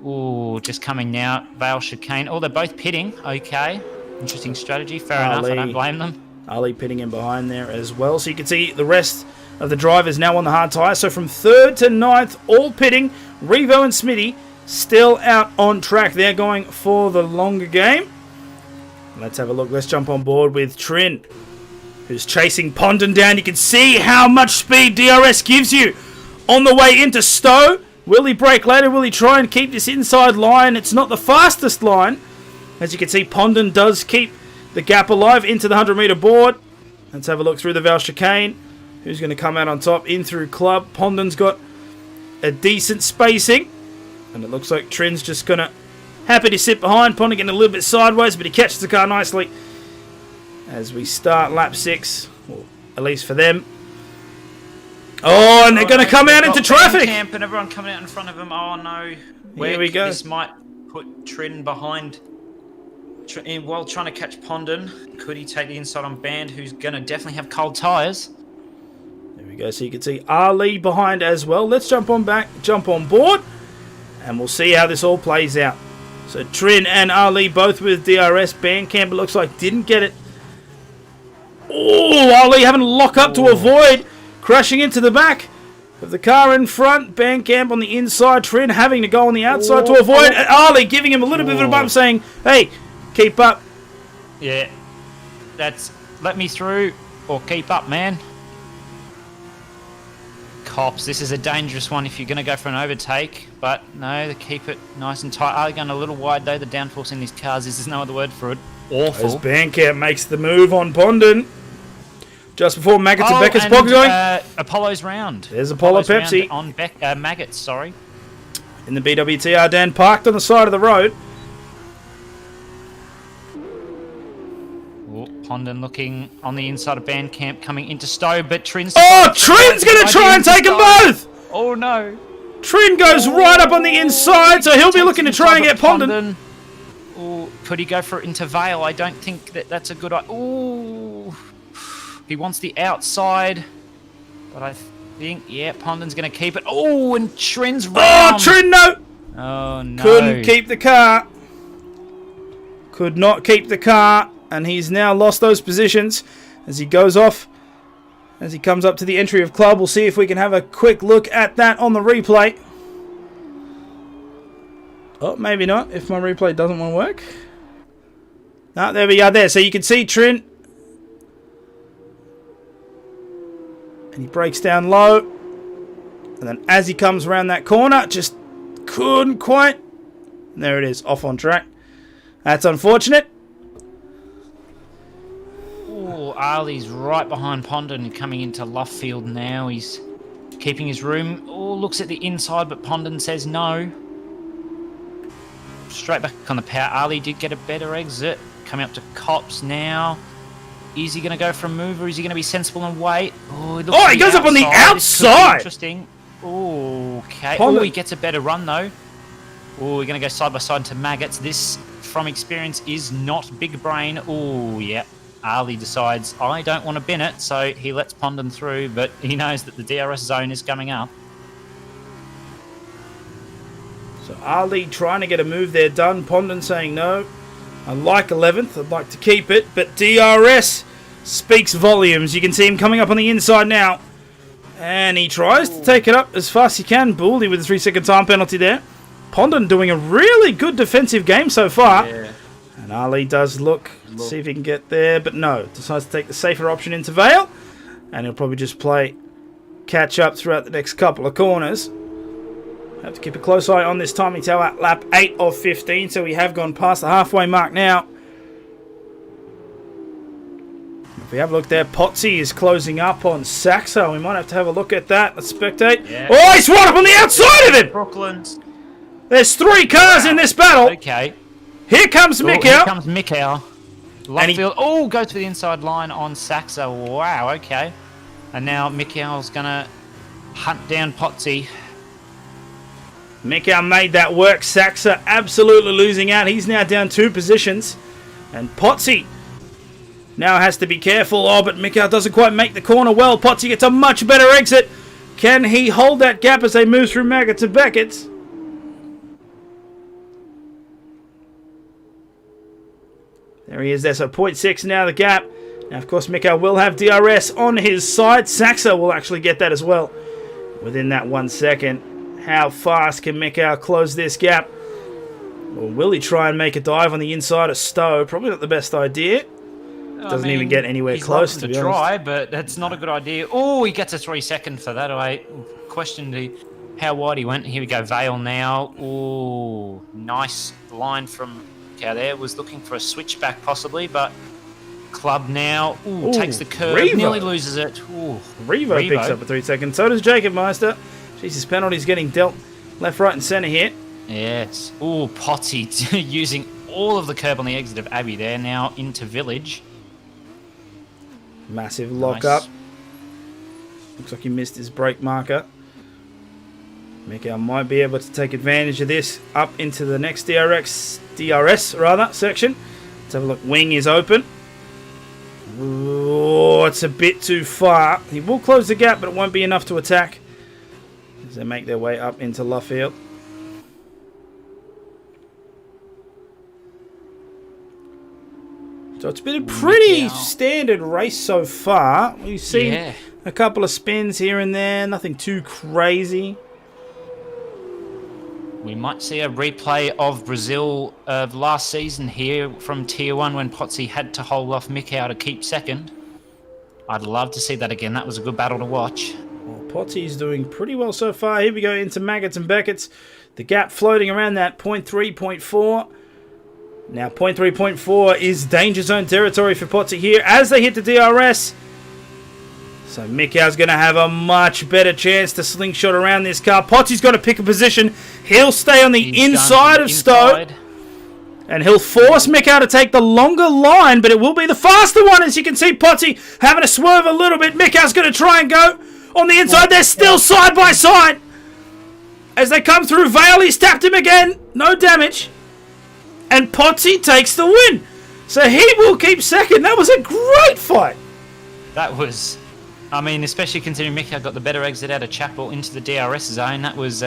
Oh, just coming now. Vale chicane. Oh, they're both pitting. Okay. Interesting strategy. Fair enough. I don't blame them. Ali pitting in behind there as well. So you can see the rest of the drivers now on the hard tyre. So from 3rd to 9th, all pitting. Revo and Smitty still out on track. They're going for the longer game. Let's have a look. Let's jump on board with Trin, who's chasing Pondon down. You can see how much speed DRS gives you on the way into Stowe. Will he brake later? Will he try and keep this inside line? It's not the fastest line. As you can see, Pondon does keep the gap alive into the 100-metre board. Let's have a look through the Val chicane. Who's going to come out on top? In through Club. Pondon's got a decent spacing. And it looks like Trin's just going to... Happy to sit behind. Pondon getting a little bit sideways, but he catches the car nicely as we start lap 6, or at least for them. Oh, and they're going to come out into traffic. Camp and everyone coming out in front of them. Oh no! Here we go. This might put Trin behind. While trying to catch Pondon, could he take the inside on Band, who's going to definitely have cold tyres? There we go. So you can see Ali behind as well. Let's jump on board, and we'll see how this all plays out. So Trin and Ali both with DRS. Bandcamp, it looks like, didn't get it. Oh, Ali having to lock up to avoid crashing into the back of the car in front. Bandcamp on the inside. Trin having to go on the outside to avoid. Ali giving him a little bit of a bump, saying, hey, keep up. Yeah, that's let me through or keep up, man. Cops, this is a dangerous one if you're going to go for an overtake, but no, they keep it nice and tight. Are they going a little wide though? The downforce in these cars is, there's no other word for it. Awful. As Bandcamp makes the move on Pondon. Just before Maggots and Beckett's pocket going. Apollo's round. There's Apollo Pepsi. On Maggots, sorry. in the BWTR den, parked on the side of the road. Oh, Pondon looking on the inside of Bandcamp, coming into Stowe, but Trin's... Oh, Trin's going to try and take them both! Oh, no. Trin goes right up on the inside, so he'll be looking to try and get Pondon. Oh, could he go for it into Vale? I don't think that's a good idea. Oh, he wants the outside, but I think, yeah, Pondon's going to keep it. Oh, and Trin's round. Oh, Trin, no! Oh, no. Couldn't keep the car. Could not keep the car, and he's now lost those positions as he goes off. As he comes up to the entry of club, we'll see if we can have a quick look at that on the replay. Oh, maybe not, if my replay doesn't want to work. No, there we are there. So you can see Trin. And he breaks down low. And then as he comes around that corner, just couldn't quite. And there it is, off on track. That's unfortunate. Oh, Ali's right behind Pondon, coming into Luffield now. He's keeping his room. Oh, looks at the inside, but Pondon says no. Straight back on the power. Ali did get a better exit. Coming up to Cops now. Is he going to go for a move, or is he going to be sensible and wait? Oh, he goes up on the outside! Interesting. Oh, okay. Pondon. Oh, he gets a better run, though. Oh, we're going to go side by side to Maggots. This, from experience, is not big brain. Oh, yeah. Ali decides, I don't want to bin it, so he lets Pondon through, but he knows that the DRS zone is coming up. So Ali trying to get a move there done. Pondon saying no. I like 11th. I'd like to keep it. But DRS speaks volumes. You can see him coming up on the inside now. And he tries to take it up as fast as he can. Booley with a 3-second time penalty there. Pondon doing a really good defensive game so far. Yeah. And Ali does look, see if he can get there. But no, decides to take the safer option into Vale. And he'll probably just play catch up throughout the next couple of corners. Have to keep a close eye on this timing tower at lap 8 of 15, so we have gone past the halfway mark now. If we have a look there, Potsy is closing up on Saxo. We might have to have a look at that. Let's spectate. Yeah. Oh, he's right up on the outside of him! Brooklands. There's 3 cars in this battle. Okay. Here comes Mick Here out. comes Mikau. Luffield. Oh, go to the inside line on Saxo. Wow, okay. And now Mikau's going to hunt down Potsy. Mikau made that work. Saxa absolutely losing out. He's now down 2 positions. And Potsy now has to be careful. Oh, but Mikau doesn't quite make the corner well. Potsy gets a much better exit. Can he hold that gap as they move through Maggots and Beckett's? There he is there. So 0.6 now the gap. Now, of course, Mikau will have DRS on his side. Saxa will actually get that as well within that 1 second. How fast can Mikau close this gap? Or will he try and make a dive on the inside of Stowe? Probably not the best idea. Doesn't even get anywhere close, to be honest. Try, but that's not a good idea. Oh, he gets a 3-second for that. I questioned how wide he went. Here we go, Vale now. Oh, nice line from Mikau there. Was looking for a switchback possibly, but Club now. Ooh, takes the curve. Revo. Nearly loses it. Ooh, Revo picks up a 3 seconds. So does Jacob Meister. Jesus, penalties getting dealt left, right, and centre here. Yes. Ooh, Potsy using all of the curb on the exit of Abbey there. Now into Village. Massive lock Nice. up. Looks like he missed his brake marker. Mikau might be able to take advantage of this up into the next DRS section. Let's have a look. Wing is open. Oh, it's a bit too far. He will close the gap, but it won't be enough to attack as they make their way up into Luffield. So it's been a pretty standard race so far. We've seen a couple of spins here and there, nothing too crazy. We might see a replay of Brazil of last season here from Tier 1 when Potsy had to hold off Mikau to keep second. I'd love to see that again. That was a good battle to watch. Well, Potsy's doing pretty well so far. Here we go into Maggots and Beckett's. The gap floating around that 0.3, 0.4. Now 0.3, 0.4 is danger zone territory for Potsy here as they hit the DRS. So Mikau's going to have a much better chance to slingshot around this car. Potty's got to pick a position. He'll stay on the inside of Stowe. And he'll force Mikau to take the longer line, but it will be the faster one. As you can see, Potty having to swerve a little bit. Mikau's going to try and go on the inside. They're still side by side. As they come through Vale, he's tapped him again. No damage. And Potty takes the win. So he will keep second. That was a great fight. That was... I mean, especially considering Mikau got the better exit out of Chapel into the DRS zone. That was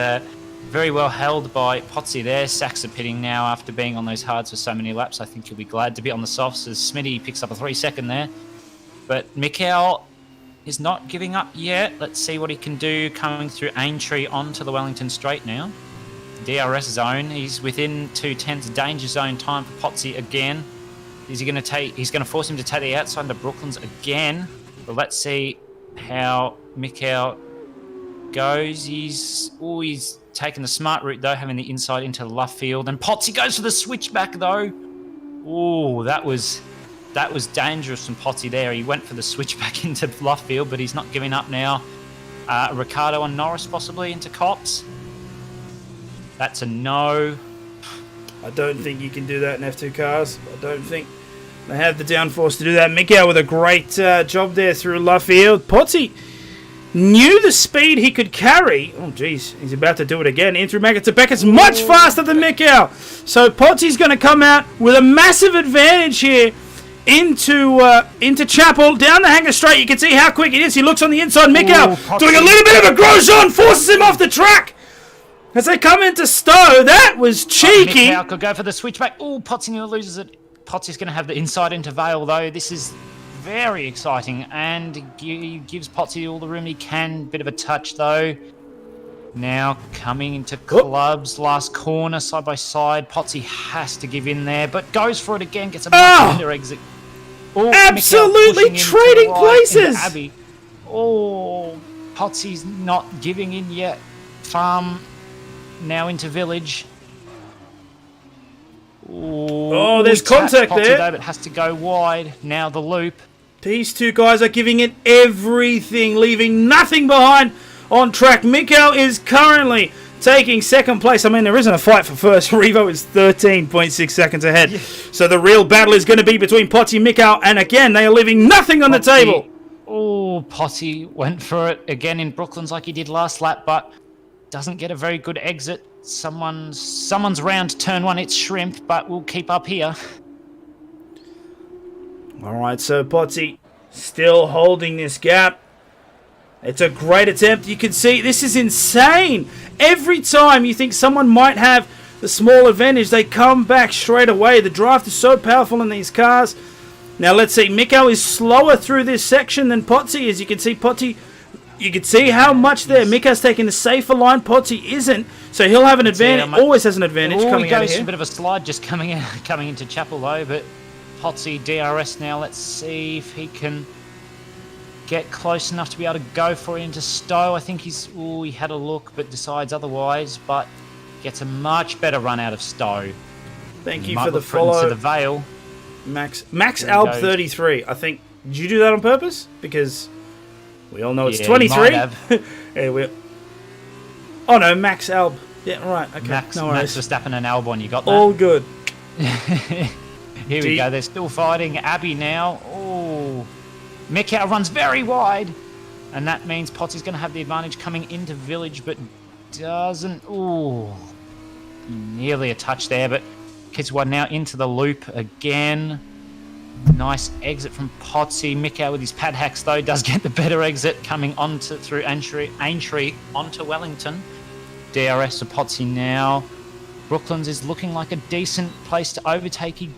very well held by Potsy there. Saxa pitting now after being on those hards for so many laps. I think he'll be glad to be on the softs as Smitty picks up a 3-second there. But Mikau is not giving up yet. Let's see what he can do coming through Aintree onto the Wellington Straight now. DRS zone. He's within 2/10 danger zone time for Potsy again. Is he going to take? He's going to force him to take the outside into Brooklands again. But let's see how Mikau goes. He's taken the smart route though, having the inside into Luffield, and Potsy goes for the switchback though. Oh, that was dangerous from Potsy there. He went for the switchback into Luffield, but he's not giving up now. Ricardo on Norris possibly into Cops. That's a no. I don't think you can do that in F2 cars. I don't think they have the downforce to do that. Mikau with a great job there through Luffield. Potsy knew the speed he could carry. Oh, geez. He's about to do it again. In through Maggots. Beckett's much faster than Mikau. So Potsy's going to come out with a massive advantage here into Chapel. Down the Hangar Straight. You can see how quick it is. He looks on the inside. Mikau doing a little bit of a Grosjean. Forces him off the track. As they come into Stowe, that was cheeky. Mikau could go for the switchback. Oh, Potsy nearly loses it. Potsy's going to have the inside into Vale, though. This is very exciting, and he gives Potsy all the room he can. Bit of a touch, though. Now coming into Clubs, last corner, side by side. Potsy has to give in there, but goes for it again. Gets a much better exit. Oh, absolutely trading places. Abbey. Oh, Potsy's not giving in yet. Farm now into Village. Oh, there's contact there. Though, but has to go wide. Now the loop. These two guys are giving it everything, leaving nothing behind on track. Mikau is currently taking second place. I mean, there isn't a fight for first. Revo is 13.6 seconds ahead. Yeah. So the real battle is going to be between Potsy and Mikau. And again, they are leaving nothing on the table. Oh, Potsy went for it again in Brooklands like he did last lap, but doesn't get a very good exit. Someone's round turn one. It's Shrimp, but we'll keep up here. All right, so Potsy still holding this gap. It's a great attempt. You can see this is insane. Every time you think someone might have the small advantage, they come back straight away. The draft is so powerful in these cars. Now let's see. Mikau is slower through this section than Potsy. As you can see, Potsy. You can see how much there. Mikau's taking the safer line. Potsy isn't, so he'll have an advantage. Always has an advantage coming out of here. A bit of a slide just coming into Chapel though, but Potsy DRS now. Let's see if he can get close enough to be able to go for it into Stowe. I think he had a look, but decides otherwise. But gets a much better run out of Stowe. Thank you for the follow. To the Vale. Max Alb 33. I think. Did you do that on purpose? Because we all know it's 23. Yeah, oh no, Max Alb. Yeah, right. Okay. Max Verstappen and Albon. You got that? All good. Here we go. They're still fighting. Abbey now. Oh, Mikau runs very wide, and that means Potsy's going to have the advantage coming into Village, but doesn't. Oh, nearly a touch there, but Kitswa now into the loop again. Nice exit from Potsy. Mikau with his pad hacks though does get the better exit coming through Aintree onto Wellington. DRS to Potsy now. Brooklands is looking like a decent place to overtake. He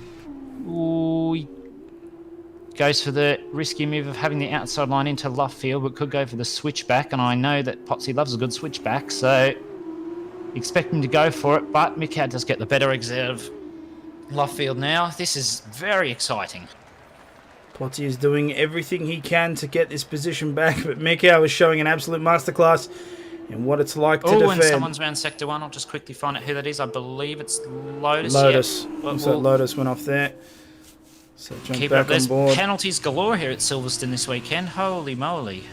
goes for the risky move of having the outside line into Luffield, but could go for the switchback, and I know that Potsy loves a good switchback, so expect him to go for it, but Mikau does get the better exit of Luffield now. This is very exciting. Potsy is doing everything he can to get this position back, but Mikau is showing an absolute masterclass in what it's like to defend. Oh, and someone's around Sector 1. I'll just quickly find out who that is. I believe it's Lotus. Lotus. Yeah. So Lotus went off there. So jump Keep it back up. on There's board. penalties galore here at Silverstone this weekend. Holy moly.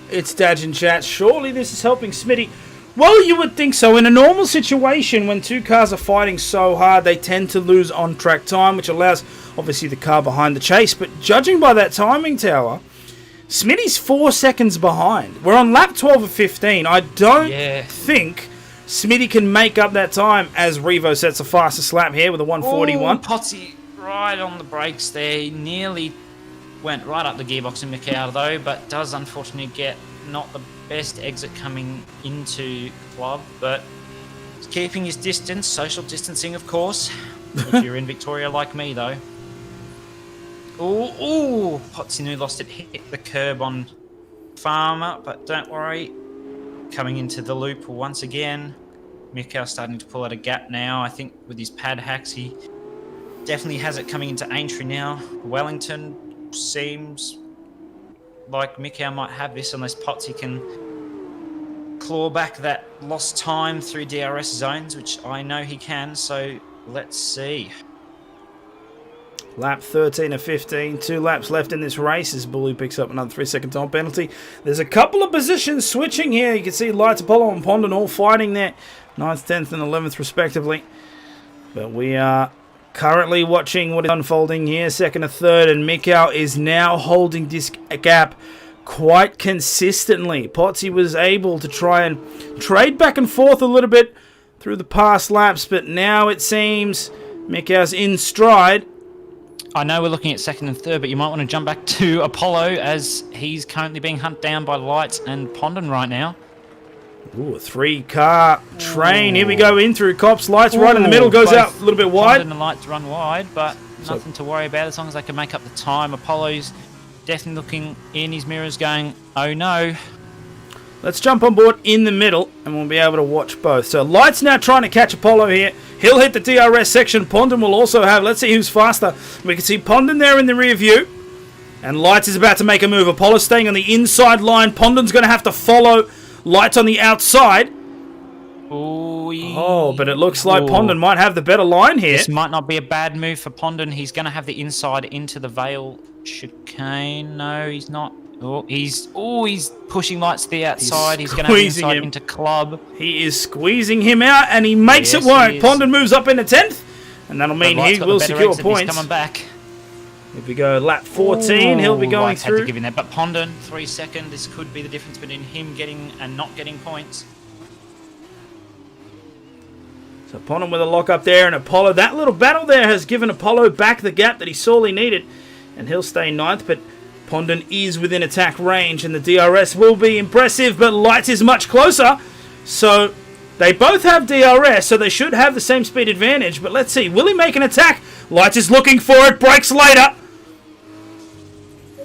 It's Daj in chat. Surely this is helping Smitty. Well, you would think so. In a normal situation, when two cars are fighting so hard, they tend to lose on-track time, which allows, obviously, the car behind the chase. But judging by that timing tower, Smitty's 4 seconds behind. We're on lap 12 of 15. I don't think Smitty can make up that time as Revo sets the fastest lap here with a 141. Potsy right on the brakes there. He nearly went right up the gearbox in Mikau though, but does unfortunately get not the best exit coming into club, but he's keeping his distance, social distancing of course, if you're in Victoria like me though. Ooh, Potsy lost it, hit the curb on Farmer, but don't worry, coming into the loop once again. Mikau starting to pull out a gap now. I think with his pad hacks, he definitely has it coming into Aintree now. Wellington seems like Mikau might have this unless Potsy can claw back that lost time through DRS zones, which I know he can, so let's see. Lap 13 of 15, 2 laps left in this race as Bully picks up another 3-second time penalty. There's a couple of positions switching here. You can see Lights, Apollo and Pondon all fighting there, 9th, 10th and 11th respectively. But we are currently watching what is unfolding here, 2nd and 3rd, and Mikau is now holding this gap quite consistently. Potsy was able to try and trade back and forth a little bit through the past laps, but now it seems Mikau's in stride. I know we're looking at 2nd and 3rd, but you might want to jump back to Apollo as he's currently being hunted down by Lights and Pondon right now. Ooh, a 3-car train. Here we go in through Cops. Lights right in the middle, goes out a little bit wide. Pondon and Lights run wide, but nothing to worry about as long as they can make up the time. Apollo's definitely looking in his mirrors going, oh no. Let's jump on board in the middle and we'll be able to watch both. So Lights now trying to catch Apollo here. He'll hit the DRS section. Pondon will also have, let's see who's faster. We can see Pondon there in the rear view. And Lights is about to make a move. Apollo's staying on the inside line. Pondon's going to have to follow Lights on the outside. Oh, but it looks like Pondon might have the better line here. This might not be a bad move for Pondon. He's going to have the inside into the Vale chicane. No, he's not. He's pushing Lights to the outside. He's going to have the inside into club. He is squeezing him out, and he makes it work. Pondon moves up into 10th, and that'll mean he will secure points. He's coming back. If we go lap 14, he'll be going Lights through. Had to give him that, but Pondon, 3 seconds. This could be the difference between him getting and not getting points. So Pondon with a lock up there, and Apollo. That little battle there has given Apollo back the gap that he sorely needed, and he'll stay 9th, but Pondon is within attack range, and the DRS will be impressive, but Lights is much closer. So they both have DRS, so they should have the same speed advantage, but let's see. Will he make an attack? Lights is looking for it, brakes later.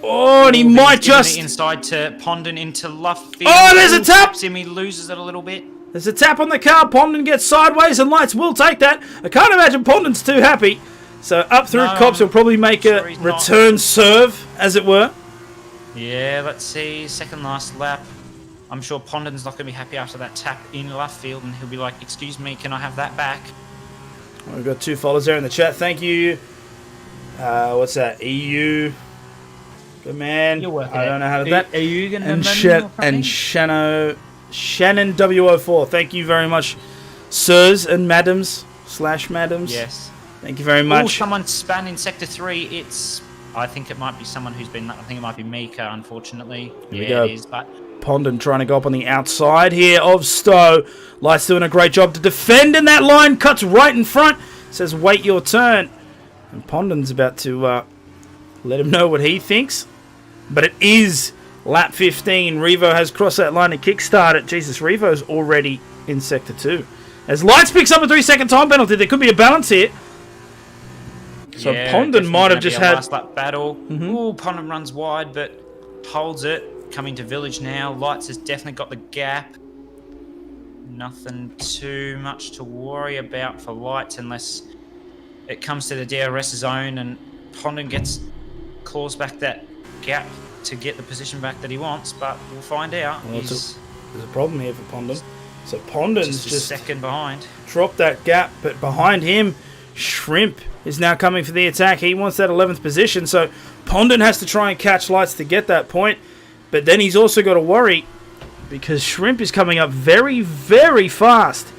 Oh, and he might just... The inside to Pondon into left field. Oh, there's a tap! Him, he loses it a little bit. There's a tap on the car. Pondon gets sideways, and Lights will take that. I can't imagine Pondon's too happy. So up through Cops, he'll probably make a return serve, as it were. Yeah, let's see. Second last lap. I'm sure Pondon's not going to be happy after that tap in left field, and he'll be like, excuse me, can I have that back? Well, we've got 2 followers there in the chat. Thank you. What's that? EU. Good man. I don't know how to do that. Are you going to and Shannon W04. Thank you very much, sirs and madams / madams. Yes. Thank you very much. Someone span in sector 3. I think it might be someone who's been. I think it might be Mika, unfortunately. Here we go. It is. But Pondon trying to go up on the outside here of Stowe. Lights doing a great job to defend, and that line cuts right in front. Says, wait your turn. And Pondon's about to let him know what he thinks. But it is lap 15. Revo has crossed that line to kickstart it. Jesus, Revo's already in sector 2. As Lights picks up a 3-second time penalty, there could be a balance here. So yeah, Pondon might have just had last lap battle. Ooh, Pondon runs wide, but holds it. Coming to Village now. Lights has definitely got the gap. Nothing too much to worry about for Lights unless it comes to the DRS zone and Pondon claws back that gap to get the position back that he wants. But we'll find out. Well, there's a problem here for Pondon. So Pondon's just a second behind. Dropped that gap, but behind him, Shrimp is now coming for the attack. He wants that 11th position, so Pondon has to try and catch Lights to get that point. But then he's also got to worry because Shrimp is coming up very, very fast.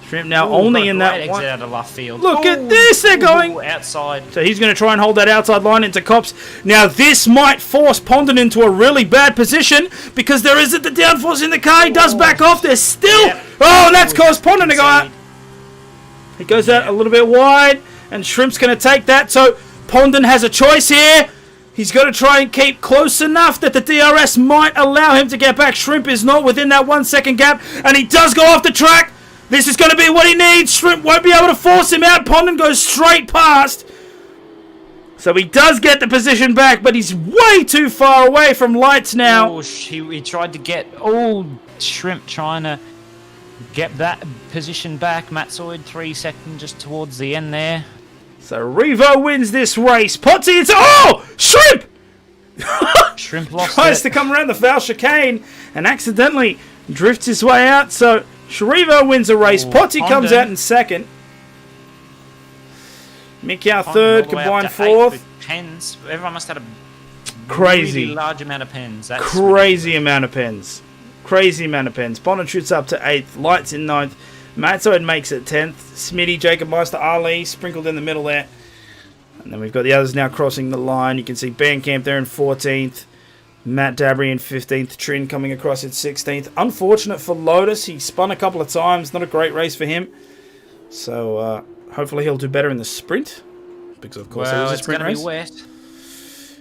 Shrimp now only in that one. Exit out of left field. Look at this, they're going outside. So he's going to try and hold that outside line into Cops. Now this might force Pondon into a really bad position because there isn't the downforce in the car. He does back off. There's still... Yep. Oh, and that's caused Pondon to go out. He goes out a little bit wide, and Shrimp's going to take that. So Pondon has a choice here. He's got to try and keep close enough that the DRS might allow him to get back. Shrimp is not within that 1 second gap, and he does go off the track. This is going to be what he needs. Shrimp won't be able to force him out. Pondon goes straight past. So he does get the position back, but he's way too far away from Lights now. Oh, he tried to get... Shrimp trying to get that position back. Matzoid 3 seconds just towards the end there. So Revo wins this race. Potsy, it's... Oh! Shrimp! Shrimp lost Tries it. to come around the foul chicane and accidentally drifts his way out. So Shrivo wins a race. Potty comes out in second. Mikau third, combined fourth. Pens. Everyone must have had a Crazy. really large amount of pens. That's Crazy amount of pens. Crazy amount of pens. Pondon shoots up to 8th. Lights in 9th. Matzoid makes it 10th. Smitty, Jacob Meister, Ali sprinkled in the middle there. And then we've got the others now crossing the line. You can see Bandcamp there in 14th. Matt Dabry in 15th. Trin coming across at 16th. Unfortunate for Lotus. He spun a couple of times. Not a great race for him. So hopefully he'll do better in the sprint. Because of course it was a sprint race. It's going to be wet.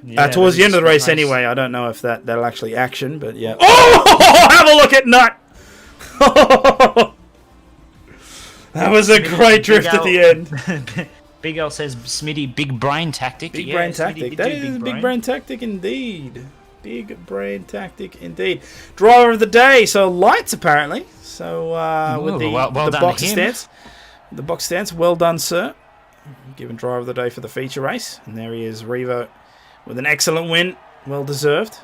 Yeah, towards the end of the race anyway. I don't know if that'll actually action, but yeah. Oh! Have a look at Nut! That was a great drift at the end. Big L says, Smitty, big brain tactic. Big brain tactic. That is a big brain tactic indeed. Big brain tactic indeed. Driver of the day. So Lights apparently. So with the box stance. The box stance. Well done, sir. Given driver of the day for the feature race. And there he is, Revo, with an excellent win. Well deserved.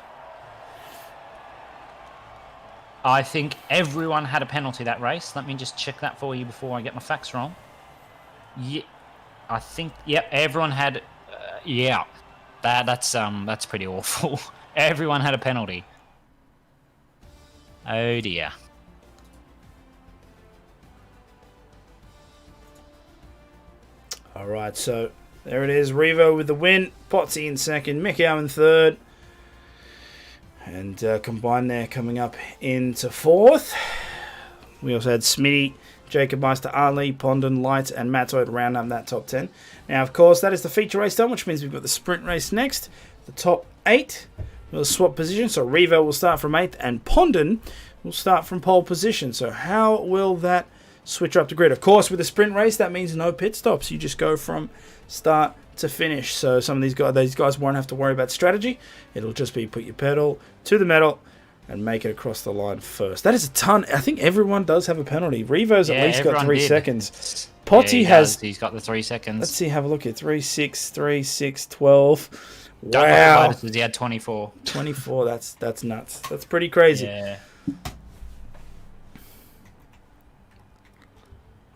I think everyone had a penalty that race. Let me just check that for you before I get my facts wrong. Yeah, I think everyone had. That's pretty awful. Everyone had a penalty. Oh dear. All right, so there it is. Revo with the win. Potsy in second. Mikau in third. And combined there coming up into fourth. We also had Smitty, Jacob Meister, Ali, Pondon, Lights, and Matzoid to round up that top 10. Now, of course, that is the feature race done, which means we've got the sprint race next. The top 8 will swap position. So Revo will start from 8th, and Pondon will start from pole position. So how will that switch up the grid? Of course, with the sprint race, that means no pit stops. You just go from start to finish. So some of these guys won't have to worry about strategy. It'll just be put your pedal to the metal and make it across the line first. That is a ton. I think everyone does have a penalty. Revo's at least got 3 seconds. Potty he's got the 3 seconds. Let's see, have a look at 3, 6, 3, 6, 12. Wow. He had 24. 24, that's nuts. That's pretty crazy. Yeah.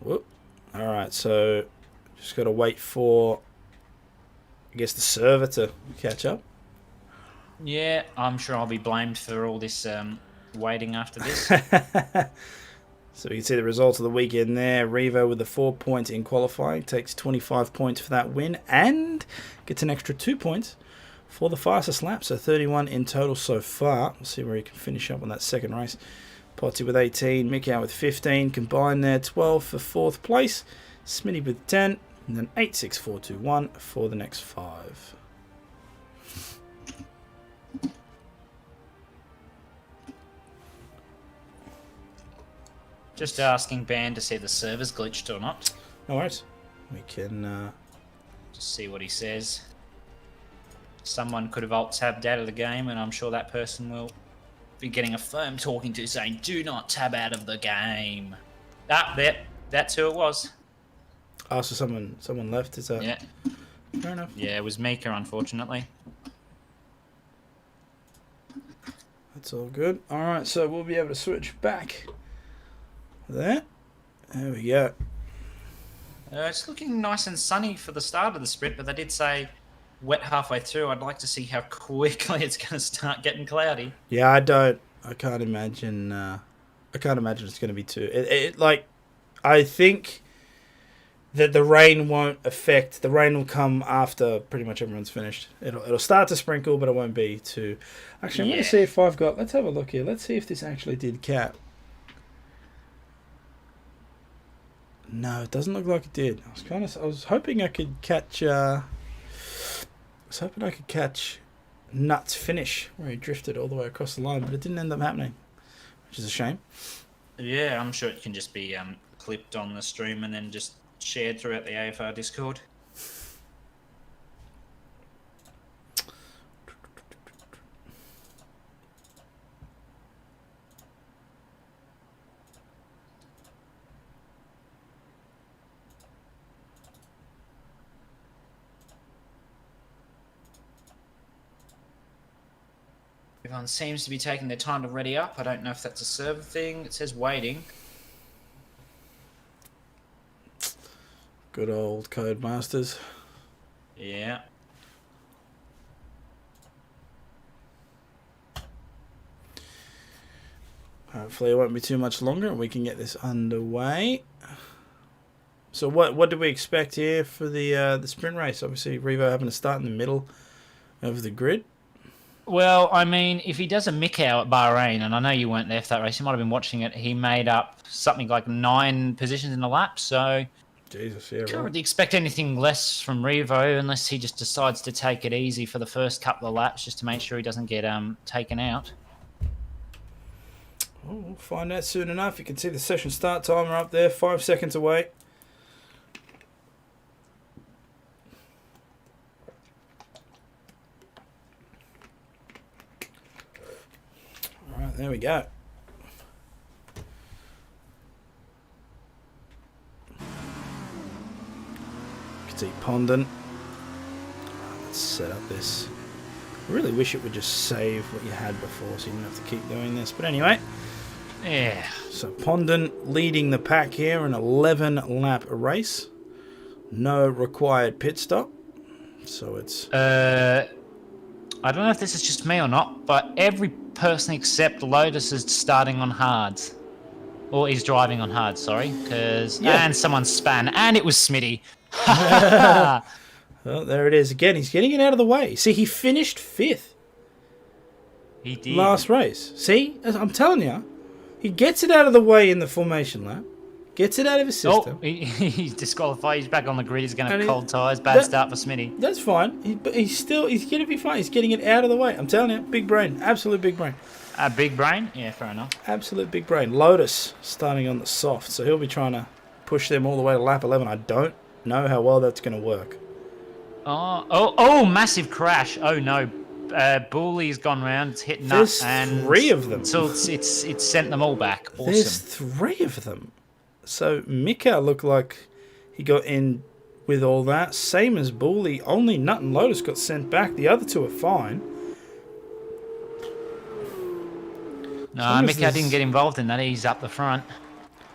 Whoop. All right, so just got to wait for, I guess, the server to catch up. Yeah, I'm sure I'll be blamed for all this waiting after this. So you can see the results of the weekend there. Revo with the 4 points in qualifying takes 25 points for that win and gets an extra 2 points for the fastest lap. So 31 in total so far. We'll see where he can finish up on that second race. Potsy with 18, Mikau with 15, combined there 12 for 4th place, Smitty with 10, and then 8, 6, 4, 2, 1 for the next 5. Just asking Ban to see if the server's glitched or not. No worries. We can just see what he says. Someone could have alt-tabbed out of the game, and I'm sure that person will be getting a firm talking to saying, do not tab out of the game. That's who it was. Oh, so someone left, is that? Yeah. Fair enough. Yeah, it was Mika, unfortunately. That's all good. Alright, so we'll be able to switch back there. There we go. It's looking nice and sunny for the start of the sprint, but they did say wet halfway through. I'd like to see how quickly it's going to start getting cloudy. Yeah, I can't imagine. I can't imagine it's going to be too. I think that the rain won't affect. The rain will come after pretty much everyone's finished. It'll start to sprinkle, but it won't be too. Actually, I'm going to see if I've got. Let's have a look here. Let's see if this actually did cap. No, it doesn't look like it did. I was hoping I could catch. I was hoping I could catch Nuts' finish where he drifted all the way across the line, but it didn't end up happening, which is a shame. Yeah, I'm sure it can just be clipped on the stream and then just shared throughout the AFR Discord. Everyone seems to be taking their time to ready up. I don't know if that's a server thing. It says waiting. Good old Codemasters. Yeah. Hopefully it won't be too much longer and we can get this underway. So what do we expect here for the sprint race? Obviously Revo having to start in the middle of the grid. Well, I mean, if he does a Mikau at Bahrain, and I know you weren't there for that race, you might have been watching it, he made up something like 9 positions in the lap, so Jesus, yeah, can't really expect anything less from Revo unless he just decides to take it easy for the first couple of laps just to make sure he doesn't get taken out. Well, we'll find out soon enough. You can see the session start timer up there, 5 seconds away. Alright, there we go. You can see Pondon. Let's set up this. I really wish it would just save what you had before so you didn't have to keep doing this. But anyway. Yeah. So Pondon leading the pack here, an 11 lap race. No required pit stop. So it's... I don't know if this is just me or not, but every person except Lotus is starting on hards. Or he's driving on hards, sorry. And someone span, and it was Smitty. Well, there it is again. He's getting it out of the way. See, he finished 5th. He did. Last race. See, I'm telling you, he gets it out of the way in the formation lap. Gets it out of his system. Oh, he's disqualified. He's back on the grid. He's going to cold tyres. Bad start for Smitty. That's fine. But he's going to be fine. He's getting it out of the way. I'm telling you, big brain. Absolute big brain. A big brain? Yeah, fair enough. Absolute big brain. Lotus starting on the soft, so he'll be trying to push them all the way to lap 11. I don't know how well that's going to work. Oh, massive crash. Oh, no. Bully's gone round. It's hit nuts. There's 3 of them. So it's sent them all back. Awesome. There's 3 of them. So Mika looked like he got in with all that. Same as Bully. Only Nut and Lotus got sent back. The other 2 are fine. No, Mika didn't get involved in that. He's up the front.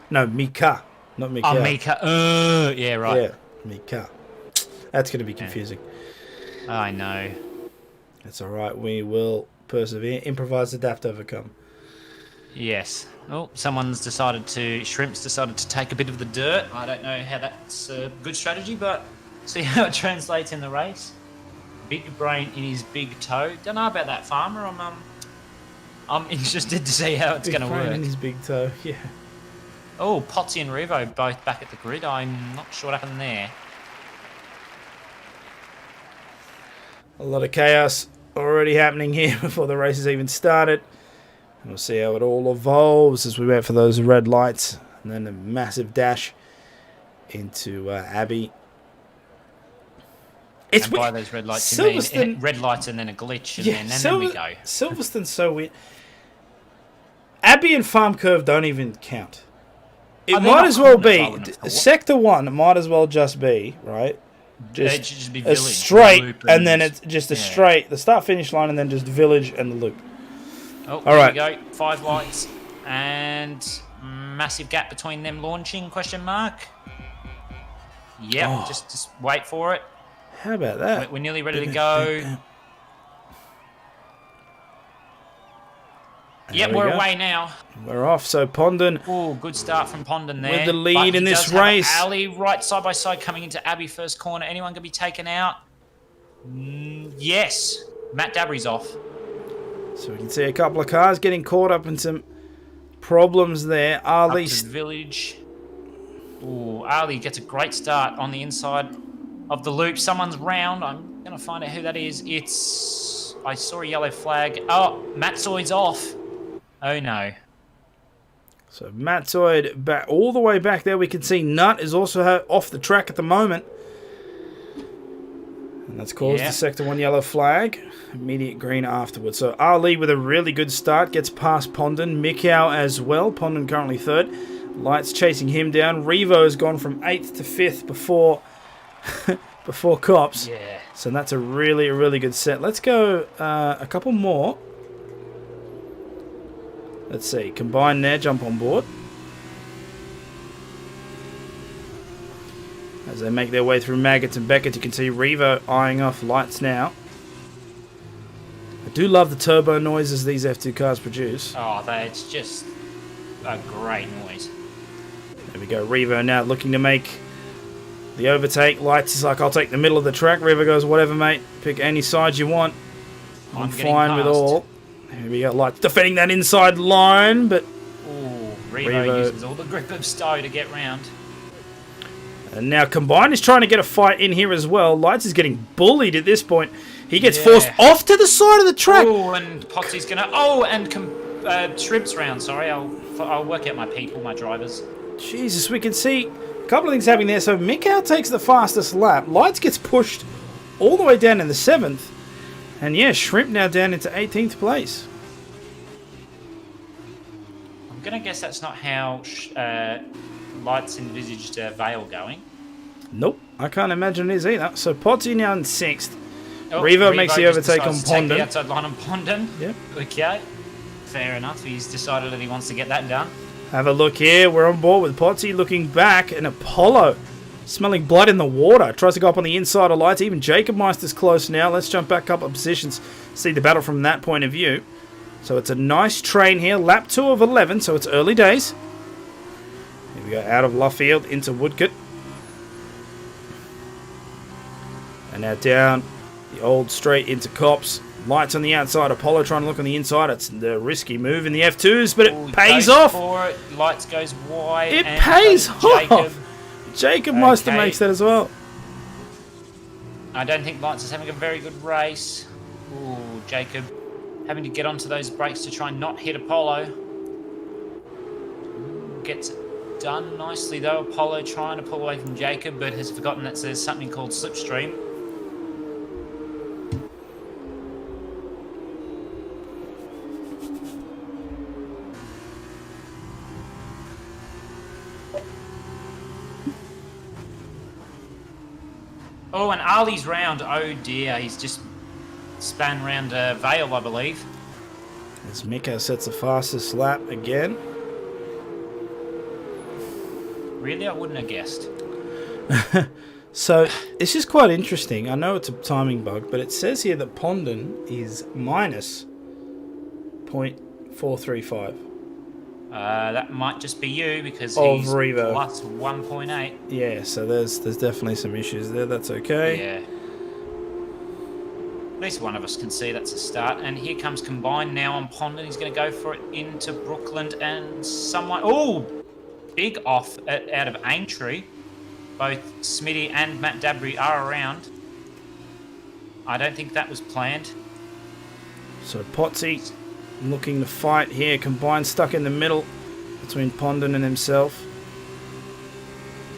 No, Mika. Not Mika. Oh, Mika. Yeah, right. Yeah, Mika. That's going to be confusing. Yeah. I know. That's all right. We will persevere. Improvise, adapt, overcome. Yes. Oh, Shrimp's decided to take a bit of the dirt. I don't know how that's a good strategy, but see how it translates in the race. Big brain in his big toe. Don't know about that, Farmer. I'm interested to see how it's going to work. Big brain in his big toe, yeah. Oh, Potsy and Revo both back at the grid. I'm not sure what happened there. A lot of chaos already happening here before the race has even started. And we'll see how it all evolves as we wait for those red lights. And then a massive dash into Abbey. It's and by those red lights, you mean red lights and then a glitch, and then we go. Silverstone's so weird. Abbey and Farm Curve don't even count. It might as well be Sector 1. Might as well just be right. Just be a village, straight, and then it's just a straight. The start finish line, and then just village and the loop. Oh, all right. There we go. 5 lights and massive gap between them launching? Question mark. Yep, Oh. just wait for it. How about that? We're nearly ready to go. Yep, we're away now. We're off. So Pondon Oh, good start from Pondon there. with the lead But in he this does have race. Ali right side by side coming into Abbey first corner. Anyone going to be taken out? Yes. Matt Dabry's off. So we can see a couple of cars getting caught up in some problems there. Ali Up to the village. Ooh, Ali gets a great start on the inside of the loop. Someone's round. I'm going to find out who that is. I saw a yellow flag. Oh, Matt Zoid's off. Oh, no. So Matt Zoid back all the way back there. We can see Nut is also off the track at the moment. And that's caused the Sector 1 yellow flag. Immediate green afterwards. So Ali with a really good start. Gets past Pondon. Mikau as well. Pondon currently third. Lights chasing him down. Revo has gone from 8th to 5th before before Cops. Yeah. So that's a really good set. Let's go a couple more. Let's see. Combine there. Jump on board. As they make their way through Maggots and Beckett, you can see Revo eyeing off Lights now. I do love the turbo noises these F2 cars produce. Oh, it's just a great noise. There we go. Revo now looking to make the overtake. Lights is like, I'll take the middle of the track. Revo goes, whatever, mate. Pick any side you want. I'm fine with all. Here we go. Lights defending that inside line, but... Ooh, Revo uses all the grip of Stowe to get round. And now Combine is trying to get a fight in here as well. Lights is getting bullied at this point. He gets forced off to the side of the track. Oh, and Potsy's going to... Oh, and Shrimp's round, sorry. I'll work out my people, my drivers. Jesus, we can see a couple of things happening there. So Mikau takes the fastest lap. Lights gets pushed all the way down in the 7th. And yeah, Shrimp now down into 18th place. I'm going to guess that's not how Lights envisaged Vale going. Nope, I can't imagine it is either. So Potsy now in 6th. Oh, Revo makes the overtake on decides to take the Pondon. outside line on Pondon. Yep. Okay. Fair enough. He's decided that he wants to get that done. Have a look here. We're on board with Potsy looking back. And Apollo smelling blood in the water. Tries to go up on the inside of Lights. Even Jacob Meister's close now. Let's jump back a couple of positions. See the battle from that point of view. So it's a nice train here. Lap 2 of 11. So it's early days. Here we go. Out of Luffield into Woodcote. And now down the old straight into Cops. Lights on the outside. Apollo trying to look on the inside. It's the risky move in the F2s, but it pays off. For it. Lights goes wide. It and pays Jacob. off. Jacob Meister makes that as well. I don't think Lights is having a very good race. Ooh, Jacob having to get onto those brakes to try and not hit Apollo. Gets it done nicely though. Apollo trying to pull away from Jacob, but has forgotten that there's something called slipstream. Oh, and Ali's round. Oh dear, he's just span round Vale, I believe. As Mika sets the fastest lap again. Really? I wouldn't have guessed. So, this is quite interesting. I know it's a timing bug, but it says here that Pondon is minus 0.435. That might just be you because Of he's Revo. plus 1.8. Yeah, so there's definitely some issues there. That's okay. Yeah. At least one of us can see that's a start. And here comes Combine now on Pondon. He's going to go for it into Brookland and someone... Oh! Big off out of Aintree. Both Smitty and Matt Dabry are around. I don't think that was planned. So Potsy looking to fight here. Combine stuck in the middle between Pondon and himself.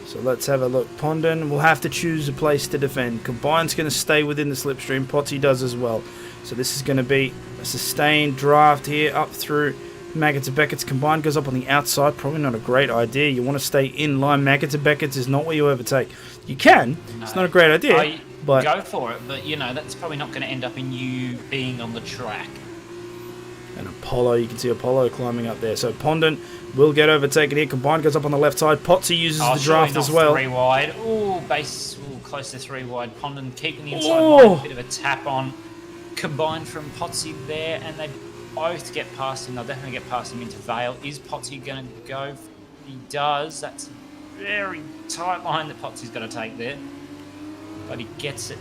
So let's have a look. Pondon will have to choose a place to defend. Combine's going to stay within the slipstream. Potsy does as well. So this is going to be a sustained draft here up through Maggots and Beckett's. Combine goes up on the outside. Probably not a great idea. You want to stay in line. Maggots and Beckett's is not where you overtake. You can. No. It's not a great idea. But go for it. But, you know, that's probably not going to end up in you being on the track. And Apollo, you can see Apollo climbing up there. So Pondon will get overtaken here. Combined goes up on the left side. Potsy uses the draft as well. 3 wide. Ooh, base close to 3 wide. Pondon keeping the inside line. A bit of a tap on. Combined from Potsy there, and they both get past him. They'll definitely get past him into Vale. Is Potsy going to go? He does. That's a very tight line that Potsy's going to take there. But he gets it.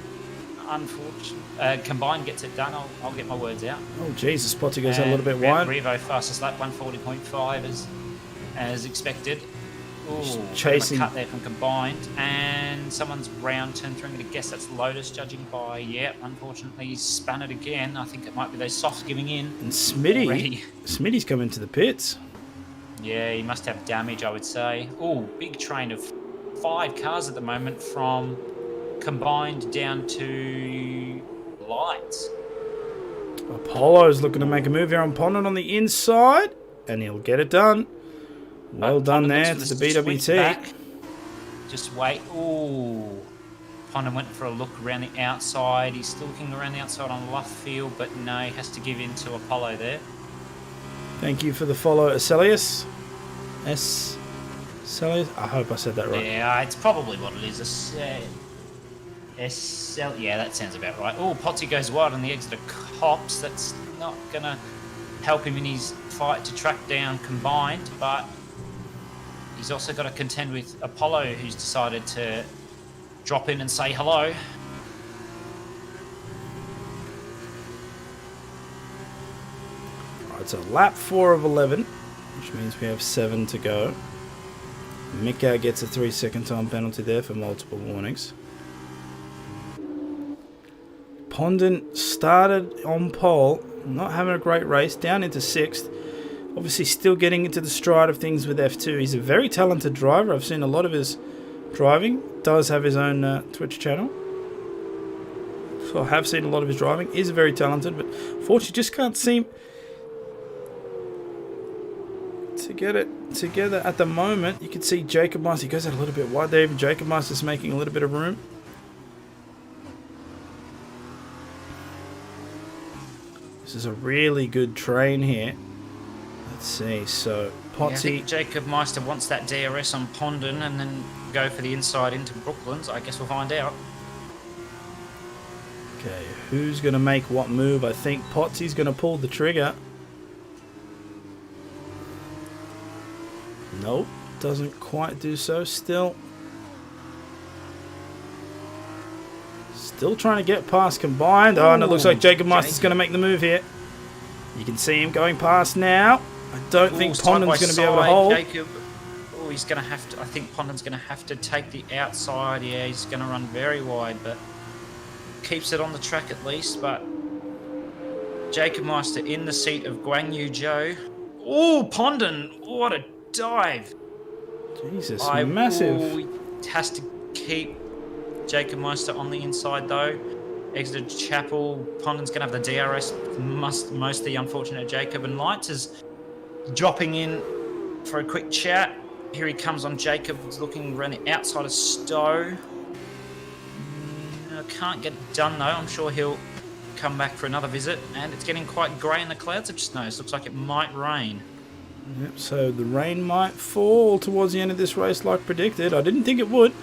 Unfortunately, Combined gets it done. I'll get my words out. Oh, Jesus. Potsy goes out a little bit wide. Revo fastest lap, 140.5 as expected. Ooh, chasing. Cut there from Combined. And someone's round turn through. I'm going to guess that's Lotus, judging by, unfortunately, he's spun it again. I think it might be those softs giving in. And Smitty's come into the pits. Yeah, he must have damage, I would say. Oh, big train of 5 cars at the moment from Combined down to Lights. Apollo's looking to make a move here on Pondon on the inside, and he'll get it done. Well done there to the BWT. Just wait. Ooh. Pondon went for a look around the outside. He's still looking around the outside on Luffield, but no, he has to give in to Apollo there. Thank you for the follow, Acelius. Acelius? I hope I said that right. Yeah, it's probably what it is. Yeah, that sounds about right. Oh, Potsy goes wide on the exit of Cops. That's not going to help him in his fight to track down Combined, but he's also got to contend with Apollo, who's decided to drop in and say hello. Right, so lap 4 of 11, which means we have 7 to go. Mika gets a 3-second time penalty there for multiple warnings. Pondon started on pole, not having a great race, down into 6th. Obviously still getting into the stride of things with F2. He's a very talented driver. I've seen a lot of his driving. Does have his own Twitch channel. So I have seen a lot of his driving. Is very talented, but fortunately just can't seem to get it together at the moment. You can see Jacob Meister. He goes out a little bit wide there. Even Jacob Meister's making a little bit of room. This is a really good train here. Let's see. So Potsy. Yeah, I think Jacob Meister wants that DRS on Pondon and then go for the inside into Brooklands. I guess we'll find out. Okay, who's going to make what move? I think Potsy's going to pull the trigger. Nope, doesn't quite do so. Still trying to get past Combined. Oh, and it looks like Jacob Meister's going to make the move here. You can see him going past now. I don't think Pondon's going to be able to hold. Jacob, he's going to have to. I think Pondon's going to have to take the outside. Yeah, he's going to run very wide, but keeps it on the track at least. But Jacob Meister in the seat of Guan Yu Zhou. Oh, Pondon! What a dive! Jesus, massive. He has to keep Jacob Meister on the inside though. Exited Chapel. Pondon's going to have the DRS. Most the unfortunate Jacob, and Lights is dropping in for a quick chat. Here he comes on Jacob. He's looking around the outside of Stowe. Can't get it done though. I'm sure he'll come back for another visit. And it's getting quite grey in the clouds of snow. It looks like it might rain. Yep, so the rain might fall towards the end of this race like predicted. I didn't think it would,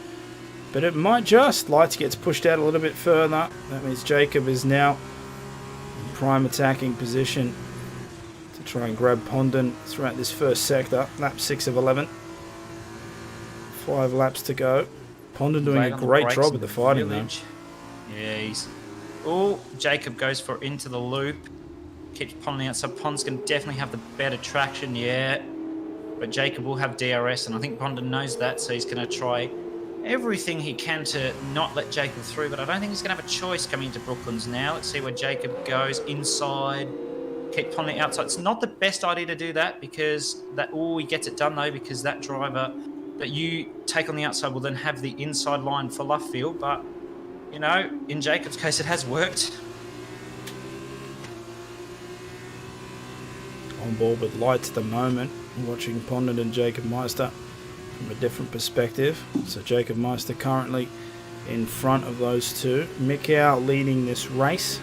but it might just. Lights gets pushed out a little bit further. That means Jacob is now in prime attacking position to try and grab Pondon throughout this first sector. Lap 6 of 11. 5 laps to go. Pondon doing a great job with the fighting though. Yeah, Jacob goes for into the loop. Keeps Pondon out, so Pond's going to definitely have the better traction, yeah. But Jacob will have DRS, and I think Pondon knows that, so he's going to try everything he can to not let Jacob through, but I don't think he's going to have a choice coming into Brooklands now. Let's see where Jacob goes. Inside. Keep Pondon outside. It's not the best idea to do that, because he gets it done, though, because that driver that you take on the outside will then have the inside line for Luffield, but, you know, in Jacob's case, it has worked. On board with Lights at the moment, watching Pondon and Jacob Meister from a different perspective. So Jacob Meister currently in front of those two. Mikau leading this race.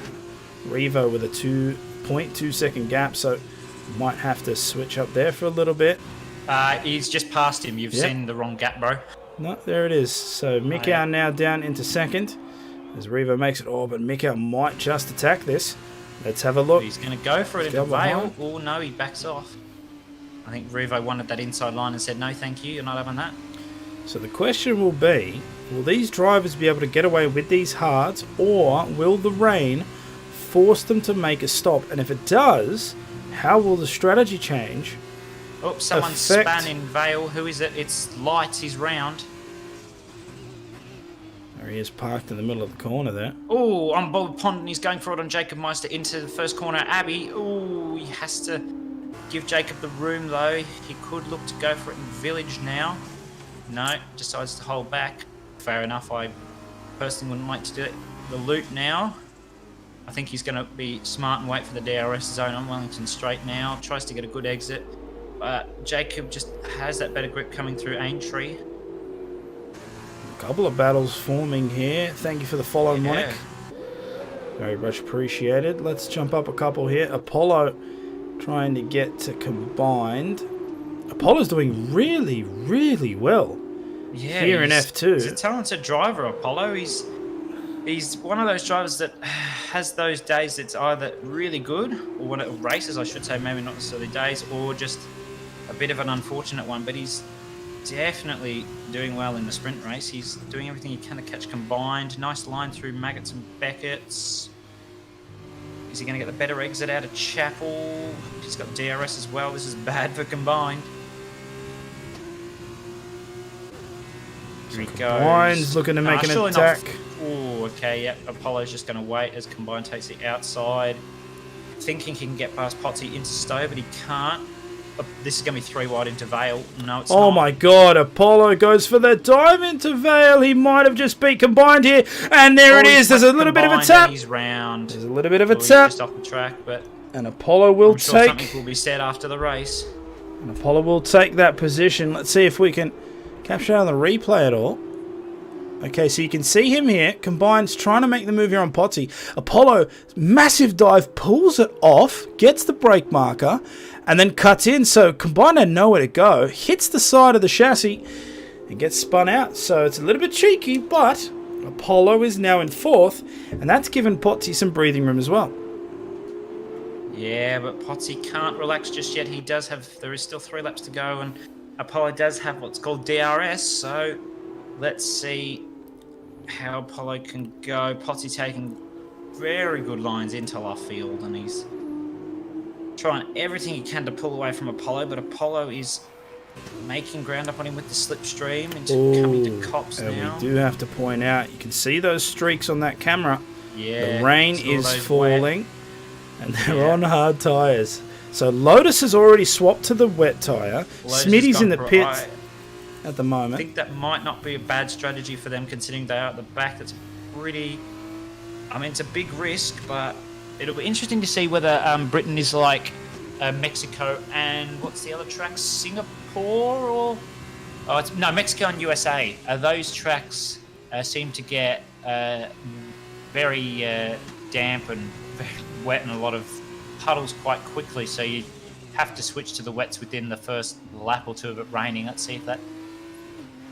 Revo with a 0.2 second gap, so might have to switch up there for a little bit. He's just passed him. You've seen the wrong gap, bro. No, there it is. So Mikau now down into second as Revo makes it. Oh, but Mikau might just attack this. Let's have a look. He's going to go for it into Vale. Oh, no, he backs off. I think Revo wanted that inside line and said, no, thank you, you're not having that. So the question will be, will these drivers be able to get away with these hards, or will the rain force them to make a stop? And if it does, how will the strategy change? Oh, someone's span in Vale. Who is it? It's Lights. He's round. There he is, parked in the middle of the corner there. Oh, on Bob Pond, and he's going for it on Jacob Meister into the first corner. Abby. Oh, he has to give Jacob the room, though. He could look to go for it in Village now. No, decides to hold back. Fair enough. I personally wouldn't like to do it. The loop now. I think he's going to be smart and wait for the DRS zone on Wellington Straight now. Tries to get a good exit. Jacob just has that better grip coming through Aintree. A couple of battles forming here. Thank you for the follow, Monic. Very much appreciated. Let's jump up a couple here. Apollo trying to get to combined. Apollo's doing really, really well here in F2. He's a talented driver, Apollo. He's one of those drivers that has those days that's either really good, or when it races, I should say, maybe not necessarily days, or just a bit of an unfortunate one. But he's definitely doing well in the sprint race. He's doing everything he can to catch combined. Nice line through Maggots and Beckett's. Is he going to get the better exit out of Chapel? He's got DRS as well. This is bad for combined. Here he goes. Looking to make an attack. Oh, okay, yep. Apollo's just going to wait as combined takes the outside. Thinking he can get past Potsy into Stowe, but he can't. This is going to be 3 wide into Vale. No, it's not. Oh my god, Apollo goes for the dive into Vale. He might have just beat combined here. And there it is. There's a little bit of a tap. He's round. There's a little bit of a tap. Just off the track, but and Apollo will I'm sure take. Something will be said after the race. And Apollo will take that position. Let's see if we can capture on the replay at all. Okay, so you can see him here. Combined's trying to make the move here on Potsy. Apollo, massive dive, pulls it off, gets the brake marker, and then cuts in. So Combined had nowhere to go. Hits the side of the chassis and gets spun out. So it's a little bit cheeky, but Apollo is now in 4th, and that's given Potsy some breathing room as well. Yeah, but Potsy can't relax just yet. There is still 3 laps to go, and Apollo does have what's called DRS, so let's see how Apollo can go. Potsy taking very good lines into left field, and he's trying everything he can to pull away from Apollo, but Apollo is making ground up on him with the slipstream and coming to cops now. We do have to point out, you can see those streaks on that camera. Yeah, the rain is falling, and they're on hard tyres. So Lotus has already swapped to the wet tyre. Smitty's in the pits at the moment. I think that might not be a bad strategy for them, considering they are at the back. That's pretty... I mean, it's a big risk, but it'll be interesting to see whether Britain is like Mexico and what's the other track? Singapore or... No, Mexico and USA. Those tracks seem to get very damp and very wet and a lot of puddles quite quickly, so you have to switch to the wets within the first lap or 2 of it raining. Let's see if that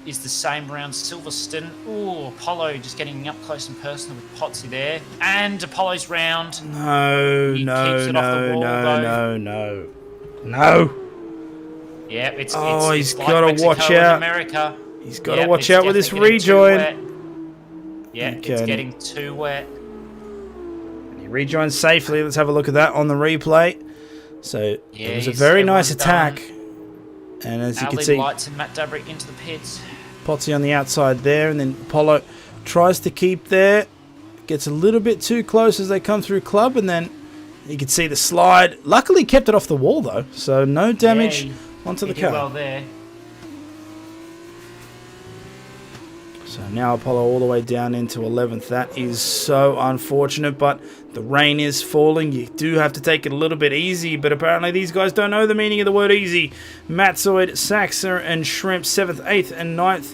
is the same around Silverstone. Oh, Apollo just getting up close and personal with Potsy there. And Apollo's round. No. Yeah, it's he's like got to Mexico watch and out. America. He's got to watch out with this rejoin. Yeah, Okay. It's getting too wet. And he rejoins safely. Let's have a look at that on the replay. So it was a very nice attack. And as you can see, Lights and Matt Dubrick into the pits. Potsy on the outside there, and then Apollo tries to keep there. Gets a little bit too close as they come through club, and then you can see the slide. Luckily kept it off the wall though, so no damage onto the car. Well there. So now Apollo all the way down into 11th. That is so unfortunate, but the rain is falling. You do have to take it a little bit easy, but apparently these guys don't know the meaning of the word easy. Matzoid, Saxer, and Shrimp 7th, 8th, and 9th.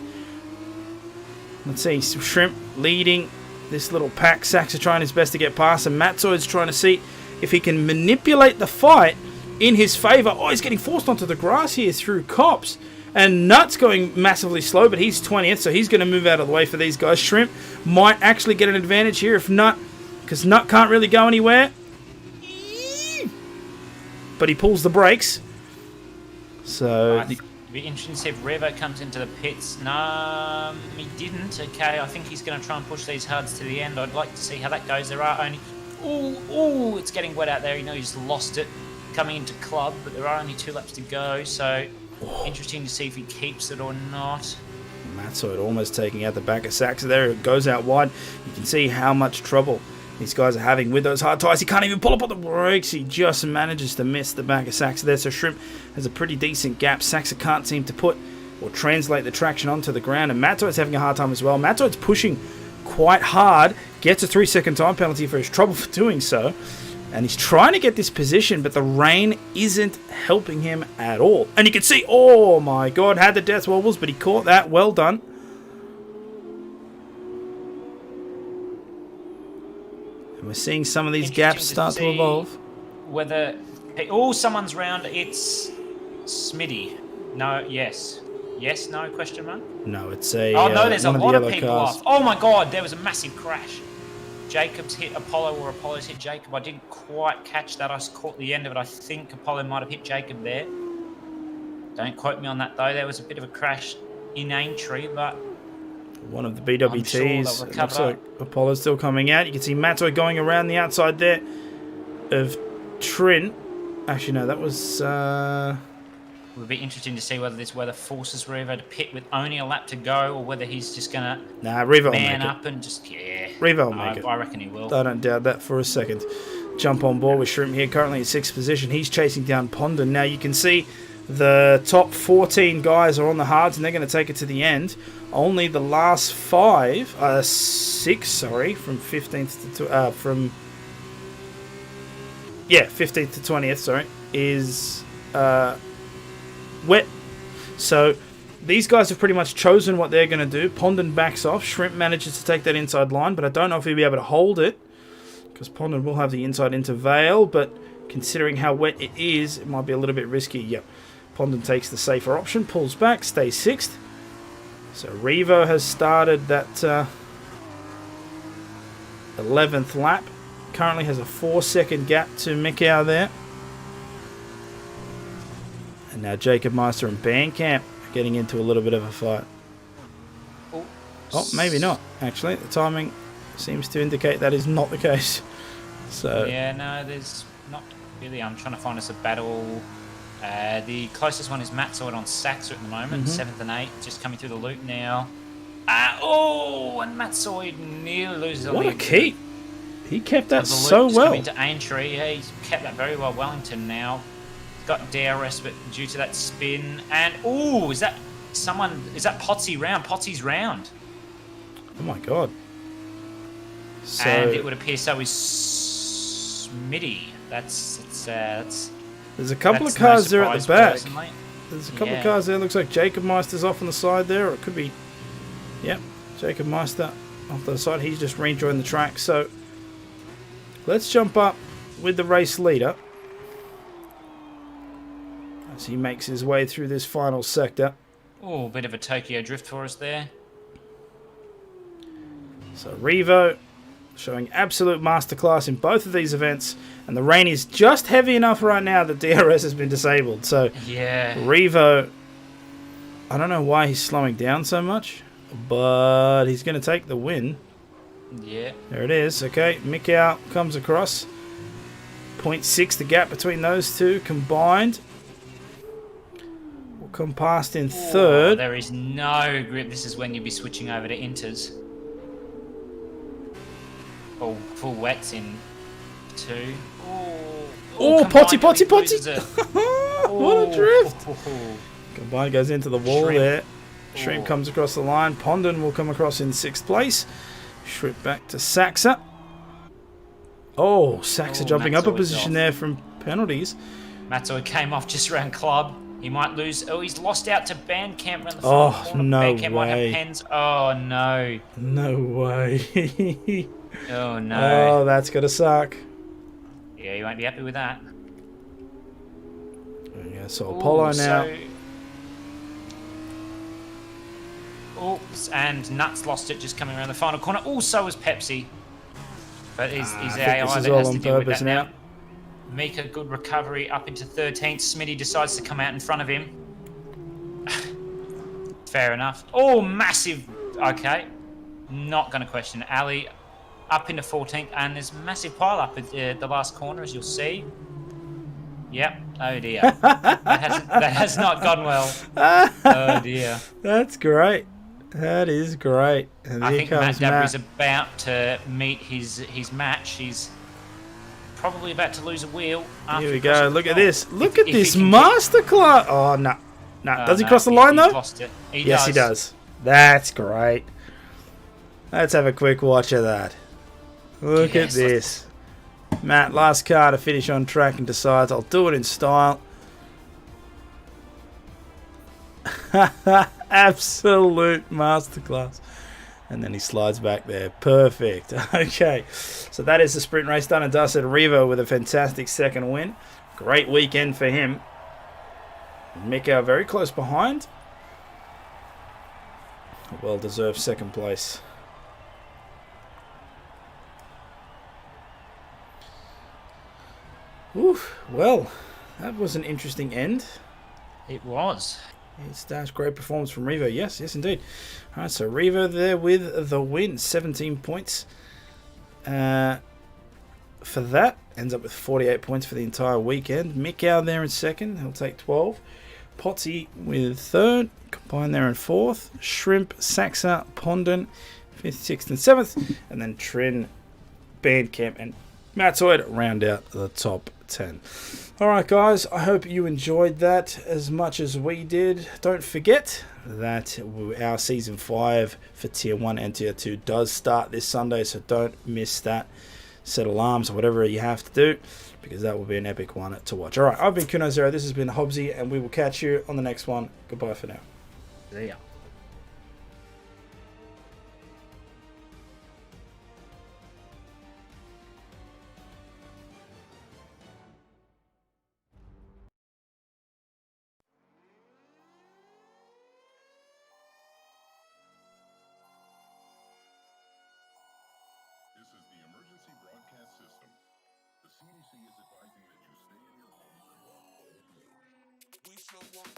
Let's see, Shrimp leading this little pack. Saxer trying his best to get past, and Matzoid's trying to see if he can manipulate the fight in his favour. Oh, he's getting forced onto the grass here through Cops. And Nut's going massively slow, but he's 20th, so he's going to move out of the way for these guys. Shrimp might actually get an advantage here if Nut, because Nut can't really go anywhere. But he pulls the brakes. So It'd be interesting to see if Revo comes into the pits. No, he didn't. Okay, I think he's going to try and push these hards to the end. I'd like to see how that goes. There are only... Ooh, it's getting wet out there. You know, he's lost it coming into club, but there are only 2 laps to go, so interesting to see if he keeps it or not. Matzoid almost taking out the back of Saxa there. It goes out wide. You can see how much trouble these guys are having with those hard tyres. He can't even pull up on the brakes. He just manages to miss the back of Saxa there. So Shrimp has a pretty decent gap. Saxa can't seem to put or translate the traction onto the ground. And Matzoid's having a hard time as well. Matzoid's pushing quite hard. Gets a 3-second time penalty for his trouble for doing so. And he's trying to get this position, but the rain isn't helping him at all. And you can see, oh my god, had the death wobbles, but he caught that. Well done. And we're seeing some of these gaps start to evolve. Whether... Oh, someone's round. It's Smitty. No, yes. Yes, no, question mark? No, it's a... Oh, no, there's a lot of people cars off. Oh my god, there was a massive crash. Jacob's hit Apollo, or Apollo's hit Jacob. I didn't quite catch that. I caught the end of it. I think Apollo might have hit Jacob there. Don't quote me on that, though. There was a bit of a crash in Aintree, but... One of the BWTs. Sure it looks like Apollo's still coming out. You can see Matto going around the outside there of Trin. Actually, no, that was... It would be interesting to see whether this weather forces Revo to pit with only a lap to go, or whether he's just going to Revo man will make up and just, yeah. Revo will make it. I reckon he will. I don't doubt that for a second. Jump on board with Shrimp here, currently in 6th position. He's chasing down Pondon. Now you can see the top 14 guys are on the hards, and they're going to take it to the end. Only the last 6, from 15th to 15th to 20th, sorry, is wet. So these guys have pretty much chosen what they're going to do. Pondon backs off. Shrimp manages to take that inside line, but I don't know if he'll be able to hold it, because Pondon will have the inside into Vale, but considering how wet it is, it might be a little bit risky. Yep. Pondon takes the safer option, pulls back, stays 6th. So Revo has started that 11th lap. Currently has a 4-second gap to Mikau there. And now Jacob Meister and Bandcamp are getting into a little bit of a fight. Oh, maybe not, actually. The timing seems to indicate that is not the case. So yeah, no, there's not really. I'm trying to find us a battle. The closest one is Matzoid on Saxa at the moment, 7th and 8th, just coming through the loop now. And Matzoid nearly loses a lead. What a keep. He kept that so well. Coming to Aintree, yeah, he's kept that very well. Wellington now got DRS, but due to that spin, and is that someone? Is that Potsy round? Potsy's round. Oh my god! So, and it would appear so is Smitty. That's there's a couple of cars there at the back. Personally. There's a couple of cars there. Looks like Jacob Meister's off on the side there, or it could be, yep, Jacob Meister off the side. He's just rejoined the track. So let's jump up with the race leader as he makes his way through this final sector. Oh, a bit of a Tokyo drift for us there. So Revo showing absolute masterclass in both of these events, and the rain is just heavy enough right now that DRS has been disabled. So yeah, Revo, I don't know why he's slowing down so much, but he's going to take the win. Yeah. There it is. Okay, Mikau comes across. 0.6 the gap between those two combined. Will come past in third. There is no grip. This is when you'll be switching over to Inters. Oh, full wets in 2. Potty! What a drift! Combine goes into the wall there. Shrimp comes across the line. Pondon will come across in 6th place. Shrimp back to Saxa. Saxa jumping up a position there from penalties. Matzoid came off just around club. He might lose. Oh, he's lost out to Bandcamp around the front corner. No Bandcamp might way. have pens. Oh, no. No way. Oh, no. Oh, that's going to suck. Yeah, you won't be happy with that. Yeah, so Apollo now. Oops, and Nuts lost it just coming around the final corner. Also was Pepsi. But he's I think AI this is that all has on to deal with purpose that now. now. Mika, good recovery up into 13th. Smitty decides to come out in front of him. Fair enough. Oh, massive. Okay. Not going to question it. Ali up into 14th, and there's a massive pile up at the last corner, as you'll see. Yep. Oh dear. that has not gone well. Oh dear. That's great. That is great. And I here think Matt comes Dabry's about to meet his match. He's probably about to lose a wheel. Here we go. Look at this. Look If at this he can get- masterclass. Oh, no. No. Does he no, cross the line, he's though? Lost it. Yes, he does. That's great. Let's have a quick watch of that. Look at this. Matt, last car to finish on track and decides I'll do it in style. Absolute masterclass. And then he slides back there. Perfect. Okay. So that is the sprint race done and dusted. Revo with a fantastic second win. Great weekend for him. Mika very close behind. A well-deserved second place. Oof. Well, that was an interesting end. It was. It's that's great performance from Revo. Yes, indeed. All right, so Revo there with the win, 17 points. For that, ends up with 48 points for the entire weekend. Mikau there in second, he'll take 12. Potsy with third, combined there in fourth. Shrimp, Saxa, Pondon, 5th, 6th, and 7th. And then Trin, Bandcamp, and Matzoid round out the top 10. Alright guys, I hope you enjoyed that as much as we did. Don't forget that our Season 5 for Tier 1 and Tier 2 does start this Sunday, so don't miss that. Set alarms or whatever you have to do, because that will be an epic one to watch. Alright, I've been Kuno Zero, this has been Hobbsy, and we will catch you on the next one. Goodbye for now. See ya. This is the emergency broadcast system. The CDC is advising that you stay in your home. We show up.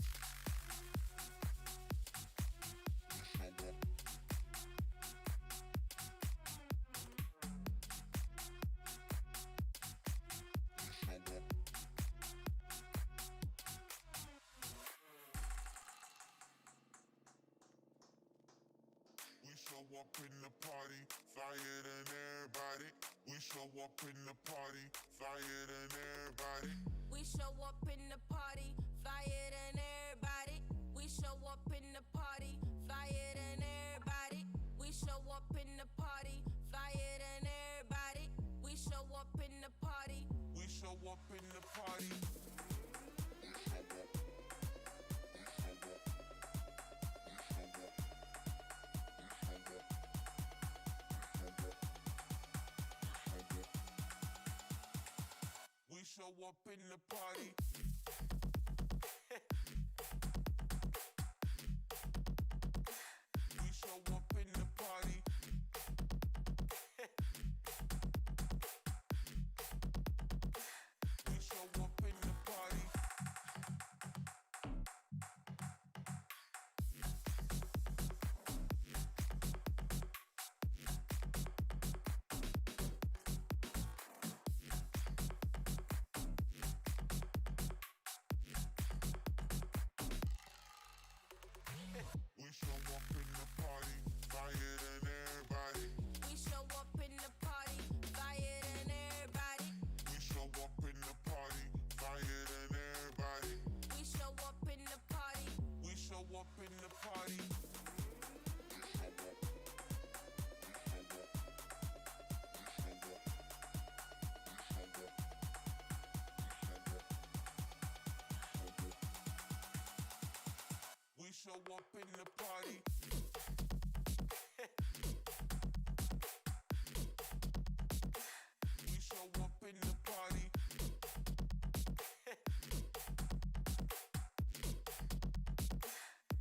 We show up in the party, flyer than everybody. We show up in the party, flyer than everybody. We show up in the party, flyer than everybody. We show up in the party, flyer than everybody. We show up in the party, flyer than everybody. We show up in the party. We show up in the party. We show up in the party. We show up in the party. We show up in the party. We show up in the party, fire